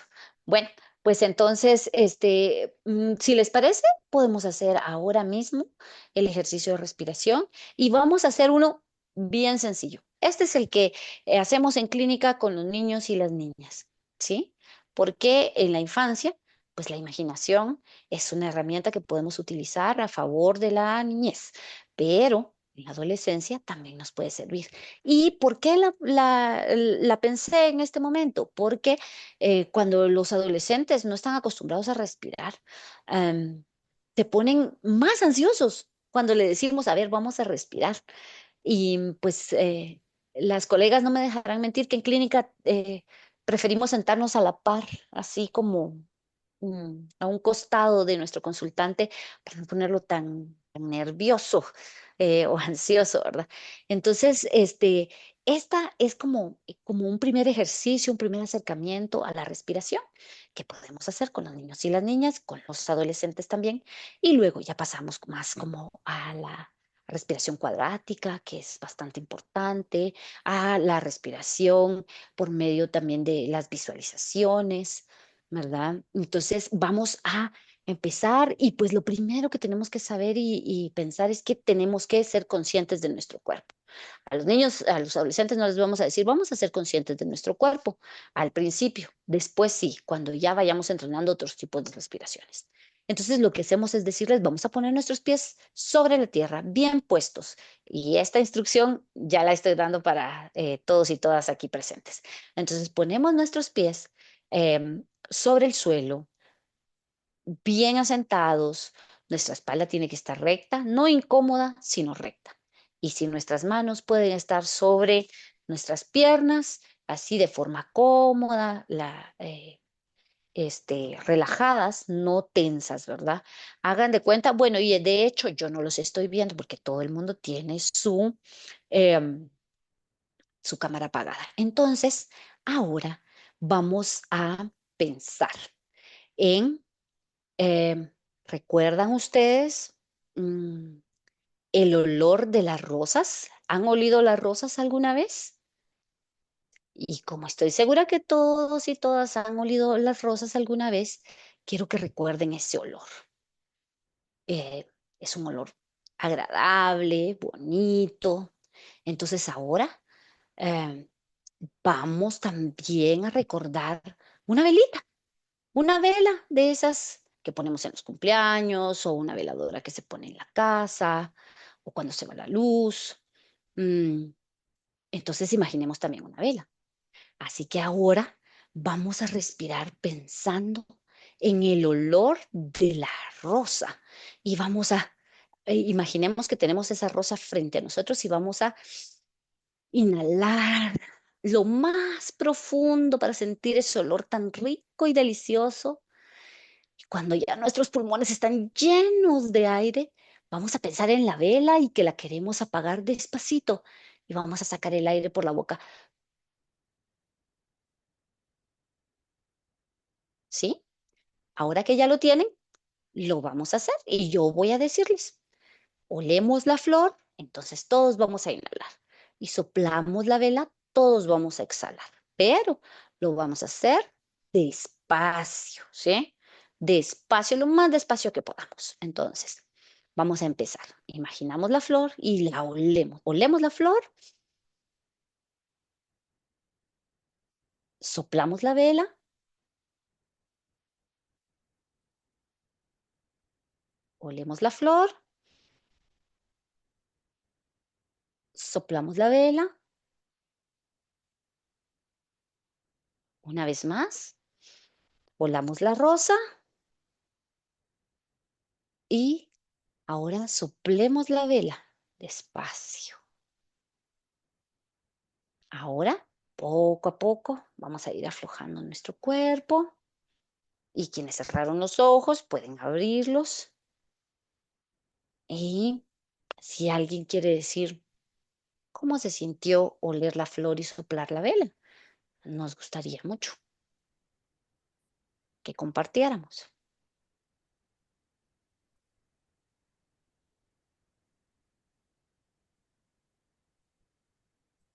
Bueno, pues entonces, si les parece, podemos hacer ahora mismo el ejercicio de respiración y vamos a hacer uno bien sencillo. Este es el que hacemos en clínica con los niños y las niñas, ¿sí? Porque en la infancia, pues la imaginación es una herramienta que podemos utilizar a favor de la niñez, pero en la adolescencia también nos puede servir. ¿Y por qué la pensé en este momento? Porque cuando los adolescentes no están acostumbrados a respirar, em, se ponen más ansiosos cuando le decimos, a ver, vamos a respirar. Y pues las colegas no me dejarán mentir que en clínica preferimos sentarnos a la par, así como a un costado de nuestro consultante para no ponerlo tan nervioso o ansioso, ¿verdad? Entonces, esta es como un primer ejercicio, un primer acercamiento a la respiración que podemos hacer con los niños y las niñas, con los adolescentes también, y luego ya pasamos más como a la respiración cuadrática, que es bastante importante, a la respiración por medio también de las visualizaciones, ¿verdad? Entonces vamos a empezar y pues lo primero que tenemos que saber y pensar es que tenemos que ser conscientes de nuestro cuerpo. A los niños, a los adolescentes no les vamos a decir, vamos a ser conscientes de nuestro cuerpo al principio, después sí, cuando ya vayamos entrenando otros tipos de respiraciones. Entonces lo que hacemos es decirles, vamos a poner nuestros pies sobre la tierra, bien puestos. Y esta instrucción ya la estoy dando para todos y todas aquí presentes. Entonces ponemos nuestros pies sobre el suelo, bien asentados. Nuestra espalda tiene que estar recta, no incómoda, sino recta. Y si nuestras manos pueden estar sobre nuestras piernas, así de forma cómoda, relajadas, no tensas, ¿verdad? Hagan de cuenta, bueno, y de hecho yo no los estoy viendo porque todo el mundo tiene em, su cámara apagada. Entonces, ahora vamos a pensar en, ¿recuerdan ustedes el olor de las rosas? ¿Han olido las rosas alguna vez? Y como estoy segura que todos y todas han olido las rosas alguna vez, quiero que recuerden ese olor. Eh, es un olor agradable, bonito. Entonces ahora eh, vamos también a recordar una velita. Una vela de esas que ponemos en los cumpleaños o una veladora que se pone en la casa o cuando se va la luz. Mm, Entonces imaginemos también una vela. Así que ahora vamos a respirar pensando en el olor de la rosa y vamos a, imaginemos que tenemos esa rosa frente a nosotros y vamos a inhalar lo más profundo para sentir ese olor tan rico y delicioso. Y cuando ya nuestros pulmones están llenos de aire, vamos a pensar en la vela y que la queremos apagar despacito y vamos a sacar el aire por la boca. ¿Sí? Ahora que ya lo tienen, lo vamos a hacer y yo voy a decirles, olemos la flor, entonces todos vamos a inhalar y soplamos la vela, todos vamos a exhalar, pero lo vamos a hacer despacio, ¿sí? Despacio, lo más despacio que podamos. Entonces, vamos a empezar. Imaginamos la flor y la olemos. Olemos la flor, soplamos la vela, olemos la flor, soplamos la vela, una vez más, olamos la rosa, Y ahora soplemos la vela despacio. Ahora, poco a poco, vamos a ir aflojando nuestro cuerpo. Y quienes cerraron los ojos pueden abrirlos. Y si alguien quiere decir cómo se sintió oler la flor y soplar la vela, nos gustaría mucho que compartiéramos.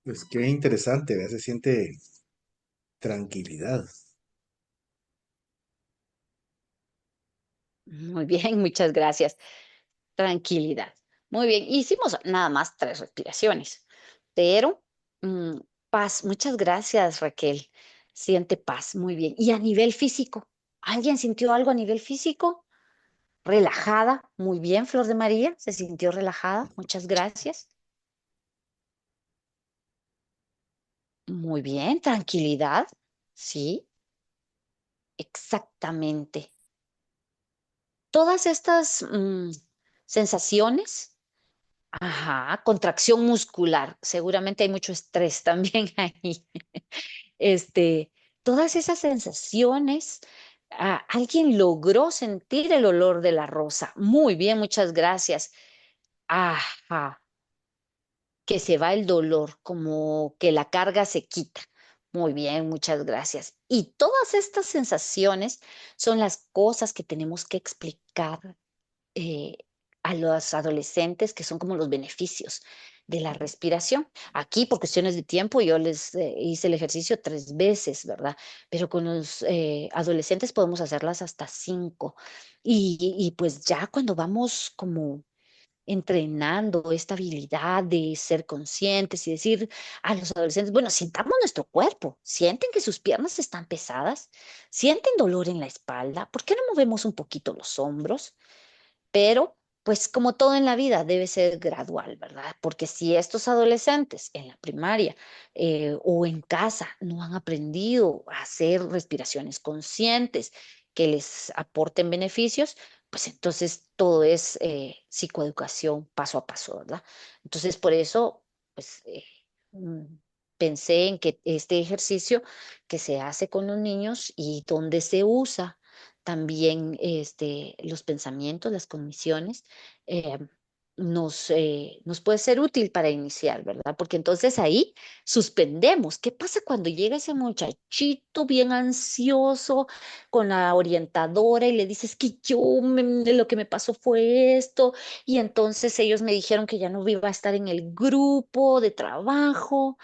Pues qué interesante, ¿verdad? Se siente tranquilidad. Muy bien, muchas gracias. Tranquilidad. Muy bien, hicimos nada más 3 respiraciones, pero mm, paz. Muchas gracias, Raquel. Siente paz, muy bien. Y a nivel físico, ¿alguien sintió algo a nivel físico? Relajada, muy bien, Flor de María, se sintió relajada, muchas gracias. Muy bien, tranquilidad, sí, exactamente. Todas estas sensaciones, ajá, contracción muscular, seguramente hay mucho estrés también ahí. Este, todas esas sensaciones, alguien logró sentir el olor de la rosa. Muy bien, muchas gracias. Ajá, que se va el dolor, como que la carga se quita. Muy bien, muchas gracias. Y todas estas sensaciones son las cosas que tenemos que explicar eh, a los adolescentes, que son como los beneficios de la respiración. Aquí, por cuestiones de tiempo, yo les hice el ejercicio 3 veces, ¿verdad? Pero con los adolescentes podemos hacerlas hasta 5. Y pues ya cuando vamos como entrenando esta habilidad de ser conscientes y decir a los adolescentes, bueno, sintamos nuestro cuerpo, sienten que sus piernas están pesadas, sienten dolor en la espalda, ¿por qué no movemos un poquito los hombros? Pero, pues como todo en la vida, debe ser gradual, ¿verdad? Porque si estos adolescentes en la primaria o en casa no han aprendido a hacer respiraciones conscientes que les aporten beneficios, pues entonces todo es psicoeducación paso a paso, ¿verdad? Entonces, por eso, pues mm, pensé en que este ejercicio que se hace con los niños y donde se usa también los pensamientos, las cogniciones, eh, nos puede ser útil para iniciar, ¿verdad? Porque entonces ahí suspendemos. ¿Qué pasa cuando llega ese muchachito bien ansioso con la orientadora y le dices que lo que me pasó fue esto, y entonces ellos me dijeron que ya no iba a estar en el grupo de trabajo?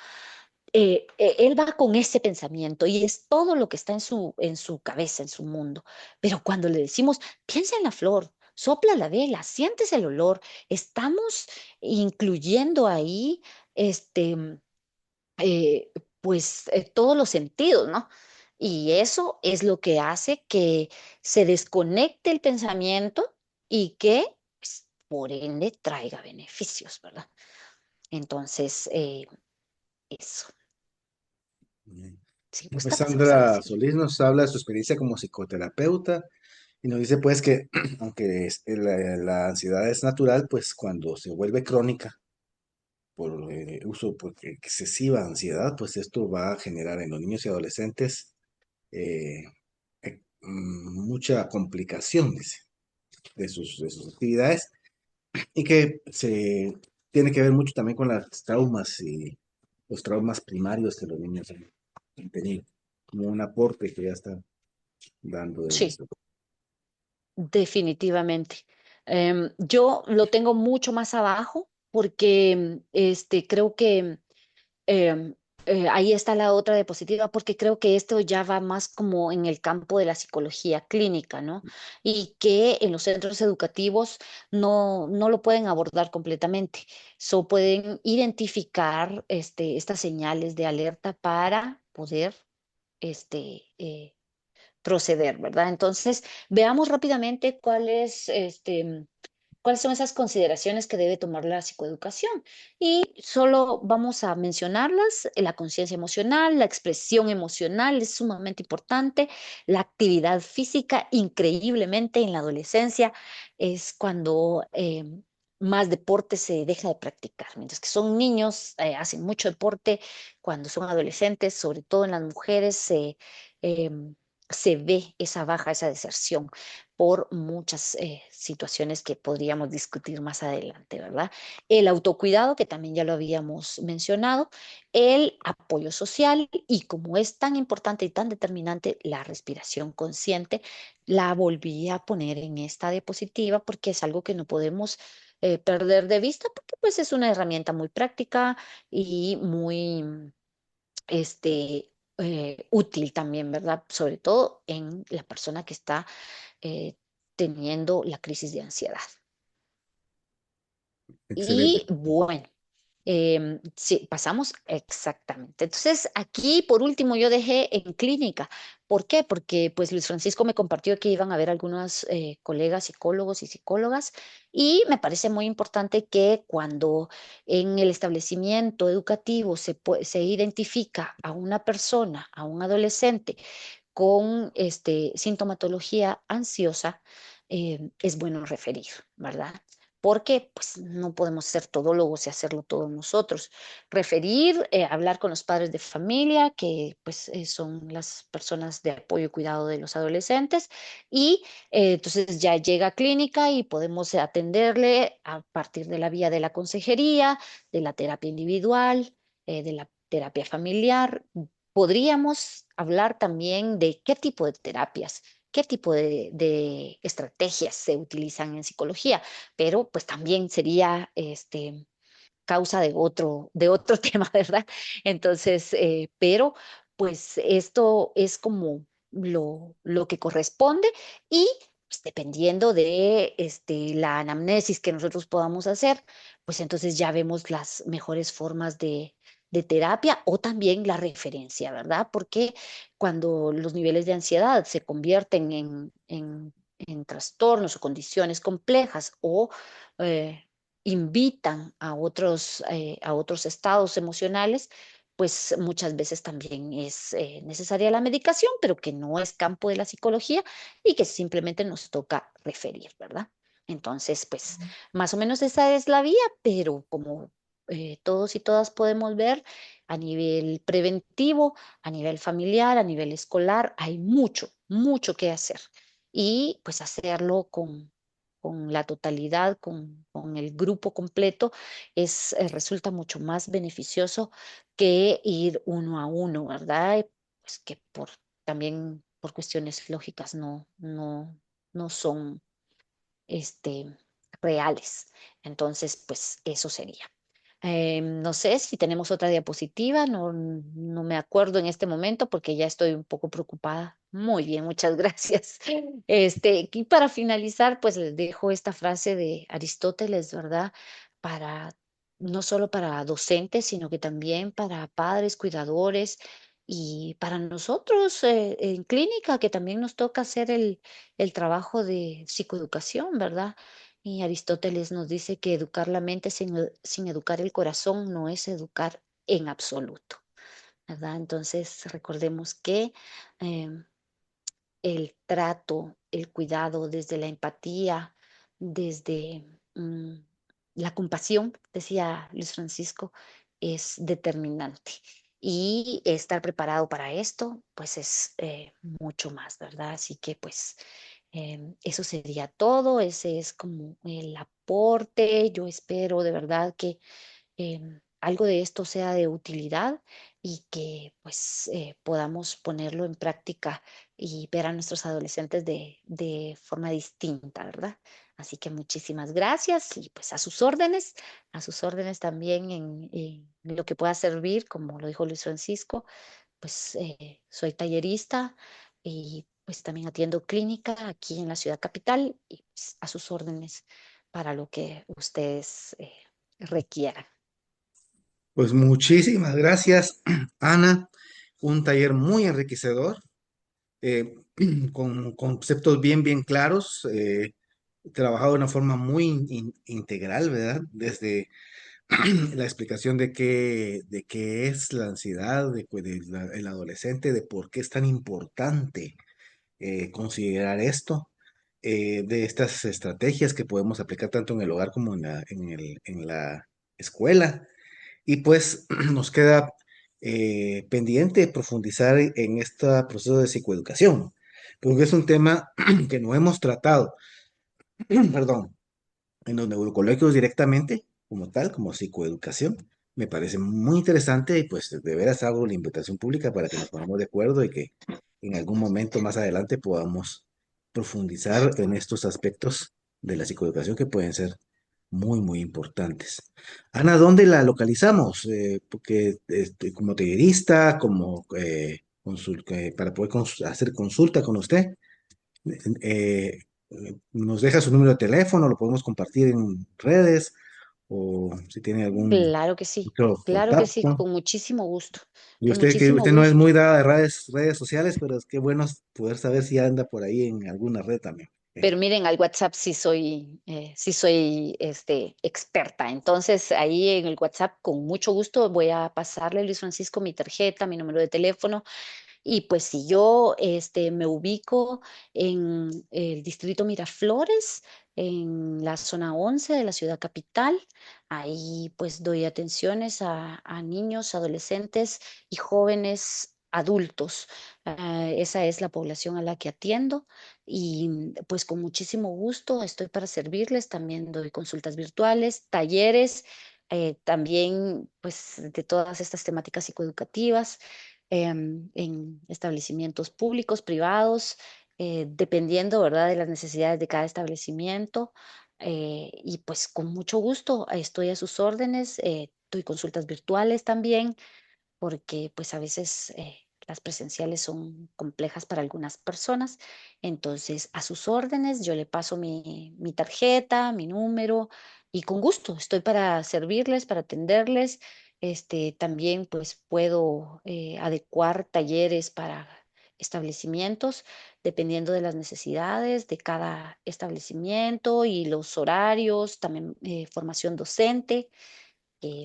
Él va con ese pensamiento y es todo lo que está en su cabeza, en su mundo. Pero cuando le decimos, piensa en la flor, sopla la vela, sientes el olor, estamos incluyendo ahí, este, eh, todos los sentidos, ¿no? Y eso es lo que hace que se desconecte el pensamiento y que, pues, por ende, traiga beneficios, ¿verdad? Entonces, eso. Bien. Si Pues gusta, pasamos a la Sandra siguiente. Solís nos habla de su experiencia como psicoterapeuta y nos dice pues que aunque la ansiedad es natural, pues cuando se vuelve crónica por uso excesiva de ansiedad, pues esto va a generar en los niños y adolescentes eh, mucha complicación, dice, de sus actividades y que se tiene que ver mucho también con los traumas y los traumas primarios que los niños han tenido, como un aporte que ya está dando desde Sí, eso. definitivamente. Yo lo tengo mucho más abajo porque creo que em, ahí está la otra diapositiva, porque creo que esto ya va más como en el campo de la psicología clínica, ¿no? Y que en los centros educativos no lo pueden abordar completamente. So pueden identificar estas señales de alerta para poder proceder, ¿verdad? Entonces, veamos rápidamente cuál es ¿Cuáles son esas consideraciones que debe tomar la psicoeducación? Y solo vamos a mencionarlas: la conciencia emocional, la expresión emocional es sumamente importante, la actividad física, increíblemente en la adolescencia es cuando más deporte se deja de practicar, mientras que son niños, hacen mucho deporte. Cuando son adolescentes, sobre todo en las mujeres, em, se ve esa baja, esa deserción por muchas situaciones que podríamos discutir más adelante, ¿verdad? El autocuidado, que también ya lo habíamos mencionado, el apoyo social y, como es tan importante y tan determinante, la respiración consciente. La volví a poner en esta diapositiva porque es algo que no podemos perder de vista, porque pues es una herramienta muy práctica y muy útil también, ¿verdad? Sobre todo en la persona que está eh, teniendo la crisis de ansiedad. Excelente. Y bueno, sí, pasamos exactamente. Entonces, aquí por último yo dejé en clínica. ¿Por qué? Porque pues Luis Francisco me compartió que iban a haber algunos colegas psicólogos y psicólogas, y me parece muy importante que cuando en el establecimiento educativo se identifica a una persona, a un adolescente con sintomatología ansiosa, es bueno referir, ¿verdad? Porque pues no podemos ser todólogos y hacerlo todos nosotros. Referir, hablar con los padres de familia, que pues son las personas de apoyo y cuidado de los adolescentes, y entonces ya llega a clínica y podemos atenderle a partir de la vía de la consejería, de la terapia individual, de la terapia familiar. Podríamos hablar también de qué tipo de terapias, qué tipo de estrategias se utilizan en psicología, pero pues también sería causa de otro tema, ¿verdad? Entonces, pero pues esto es como lo que corresponde, y pues, dependiendo de la anamnesis que nosotros podamos hacer, pues entonces ya vemos las mejores formas de terapia o también la referencia, ¿verdad? Porque cuando los niveles de ansiedad se convierten en trastornos o condiciones complejas, o invitan a otros estados emocionales, pues muchas veces también es necesaria la medicación, pero que no es campo de la psicología y que simplemente nos toca referir, ¿verdad? Entonces, pues más o menos esa es la vía, pero como todos y todas podemos ver, a nivel preventivo, a nivel familiar, a nivel escolar, hay mucho, mucho que hacer. Y pues hacerlo con la totalidad, con el grupo completo, resulta mucho más beneficioso que ir uno a uno, ¿verdad? Pues que también por cuestiones lógicas no son este, reales. Entonces, pues eso sería. No sé si tenemos otra diapositiva, no me acuerdo en este momento porque ya estoy un poco preocupada. Muy bien, muchas gracias. Y para finalizar, pues les dejo esta frase de Aristóteles, ¿verdad? Para, no solo para docentes, sino que también para padres, cuidadores y para nosotros en clínica, que también nos toca hacer el trabajo de psicoeducación, ¿verdad? Y Aristóteles nos dice que educar la mente sin educar el corazón no es educar en absoluto, ¿verdad? Entonces, recordemos que em, el trato, el cuidado desde la empatía, desde la compasión, decía Luis Francisco, es determinante. Y estar preparado para esto, pues es mucho más, ¿verdad? Así que pues eso sería todo, ese es como el aporte. Yo espero de verdad que algo de esto sea de utilidad y que pues podamos ponerlo en práctica y ver a nuestros adolescentes de forma distinta, ¿verdad? Así que muchísimas gracias y pues a sus órdenes también en lo que pueda servir, como lo dijo Luis Francisco, pues soy tallerista y pues también atiendo clínica aquí en la ciudad capital, y pues, a sus órdenes para lo que ustedes requieran. Pues muchísimas gracias, Ana. Un taller muy enriquecedor, eh, con conceptos bien, bien claros. trabajado de una forma muy integral, ¿verdad? Desde la explicación de qué es la ansiedad, el adolescente, de por qué es tan importante considerar esto, de estas estrategias que podemos aplicar tanto en el hogar como en la escuela. Y pues nos queda pendiente profundizar en este proceso de psicoeducación, porque es un tema que no hemos tratado, perdón, en los neurocolegios directamente, como tal, como psicoeducación. Me parece muy interesante y pues de veras hago la invitación pública para que nos pongamos de acuerdo y que en algún momento más adelante podamos profundizar en estos aspectos de la psicoeducación que pueden ser muy, muy importantes. Ana, ¿dónde la localizamos? Porque como tallerista, como para poder hacer consulta con usted, eh, nos deja su número de teléfono, lo podemos compartir en redes o si tiene algún otro claro que sí, contacto. con muchísimo gusto, Y con usted que muchísimo usted no es gusto. muy dada de redes sociales, pero es que bueno poder saber si anda por ahí en alguna red también. Pero miren, al WhatsApp sí soy experta. Entonces, ahí en el WhatsApp, con mucho gusto, voy a pasarle, Luis Francisco, mi tarjeta, mi número de teléfono. Y pues si yo me ubico en el distrito Miraflores, en la zona 11 de la ciudad capital, ahí pues doy atenciones a niños, adolescentes y jóvenes adultos. Esa es la población a la que atiendo y pues con muchísimo gusto estoy para servirles. También doy consultas virtuales, talleres, también pues de todas estas temáticas psicoeducativas en establecimientos públicos, privados, dependiendo, ¿verdad?, de las necesidades de cada establecimiento. Y pues con mucho gusto estoy a sus órdenes. Doy consultas virtuales también porque pues a veces las presenciales son complejas para algunas personas. Entonces, a sus órdenes, yo le paso mi tarjeta, mi número y con gusto estoy para servirles, para atenderles. También pues puedo adecuar talleres para establecimientos dependiendo de las necesidades de cada establecimiento y los horarios, también formación docente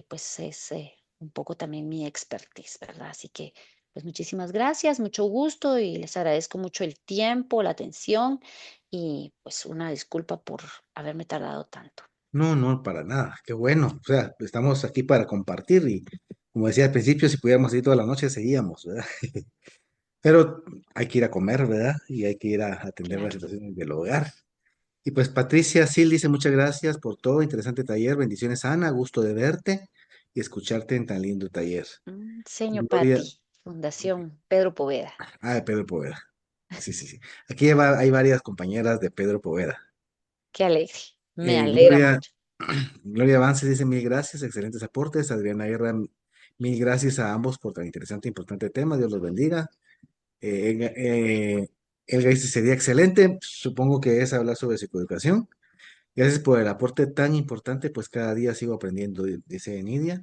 pues es un poco también mi expertise, ¿verdad? Así que, pues muchísimas gracias, mucho gusto y les agradezco mucho el tiempo, la atención y pues una disculpa por haberme tardado tanto. No, no, para nada. Qué bueno. O sea, estamos aquí para compartir y como decía al principio, si pudiéramos ir toda la noche, seguíamos, ¿verdad? Pero hay que ir a comer, ¿verdad? Y hay que ir a atender las Claro. situaciones del hogar. Y pues Patricia Sil dice muchas gracias por todo, interesante taller, bendiciones Ana, gusto de verte y escucharte en tan lindo taller. Señor Gloria, Patti, Fundación Pedro Poveda. de Pedro Poveda. Sí, sí, sí. Aquí hay varias compañeras de Pedro Poveda. Qué alegre, me alegra Gloria, mucho. Gloria Avances dice mil gracias, excelentes aportes. Adriana Guerra, mil gracias a ambos por tan interesante e importante tema. Dios los bendiga. Elga dice sería excelente. Supongo que es hablar sobre psicoeducación. Gracias por el aporte tan importante, pues cada día sigo aprendiendo, dice Nidia.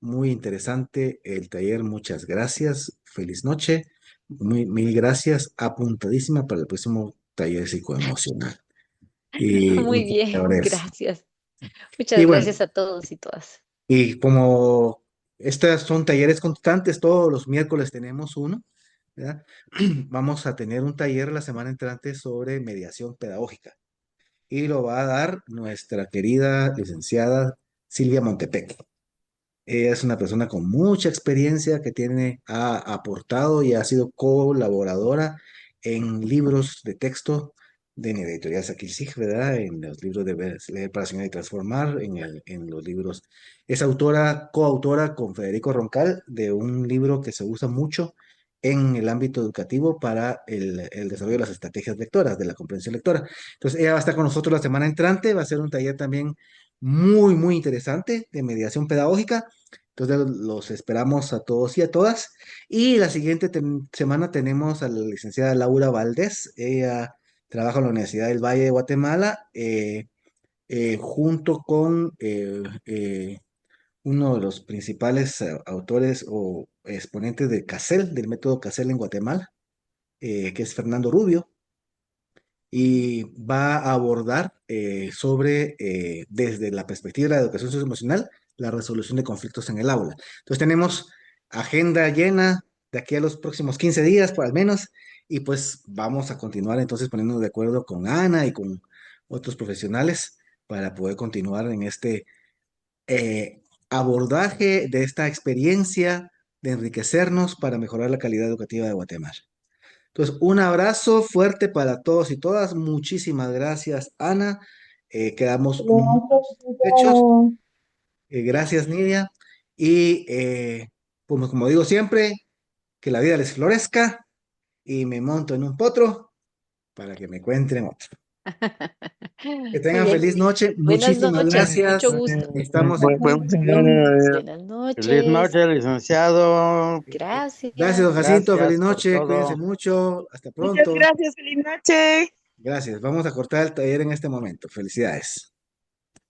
Muy interesante el taller, muchas gracias. Feliz noche. Mil gracias. Apuntadísima para el próximo taller psicoemocional. Y Muy muchas bien, gracias. gracias. Y Muchas bueno, gracias a todos y todas. y como estos son talleres constantes, todos los miércoles tenemos uno, ¿verdad? Vamos a tener un taller la semana entrante sobre mediación pedagógica y lo va a dar nuestra querida licenciada Silvia Montepec. Ella es una persona con mucha experiencia que ha aportado y ha sido colaboradora en libros de texto de la editorial Saquilsig, ¿verdad? En los libros de Leer para Soñar y Transformar, en los libros. Es autora, coautora con Federico Roncal de un libro que se usa mucho en el ámbito educativo para el desarrollo de las estrategias lectoras, de la comprensión lectora. Entonces, ella va a estar con nosotros la semana entrante, va a ser un taller también muy, muy interesante de mediación pedagógica. Entonces los esperamos a todos y a todas. Y la siguiente semana tenemos a la licenciada Laura Valdés. Ella trabaja en la Universidad del Valle de Guatemala junto con uno de los principales autores o exponentes de CASEL, del método CASEL en Guatemala, que es Fernando Rubio. y va a abordar sobre, desde la perspectiva de la educación socioemocional, la resolución de conflictos en el aula. Entonces tenemos agenda llena de aquí a los próximos 15 días, por al menos, y pues vamos a continuar entonces poniéndonos de acuerdo con Ana y con otros profesionales para poder continuar en este abordaje de esta experiencia de enriquecernos para mejorar la calidad educativa de Guatemala. Entonces, un abrazo fuerte para todos y todas. Muchísimas gracias, Ana. Quedamos muy satisfechos. Gracias, Nidia. Y como digo siempre, que la vida les florezca y me monto en un potro para que me encuentren otro. Que Muy tengan bien. feliz noche. Buenas Muchísimas noches, gracias. mucho gusto. Estamos en Buenas comunicación. Buenas Feliz noches. noche, licenciado. Gracias, don Jacinto. Feliz Gracias por noche. Cuídense todo. mucho. Hasta Muchas pronto. gracias, feliz noche. Gracias. Vamos a cortar el taller en este momento. Felicidades.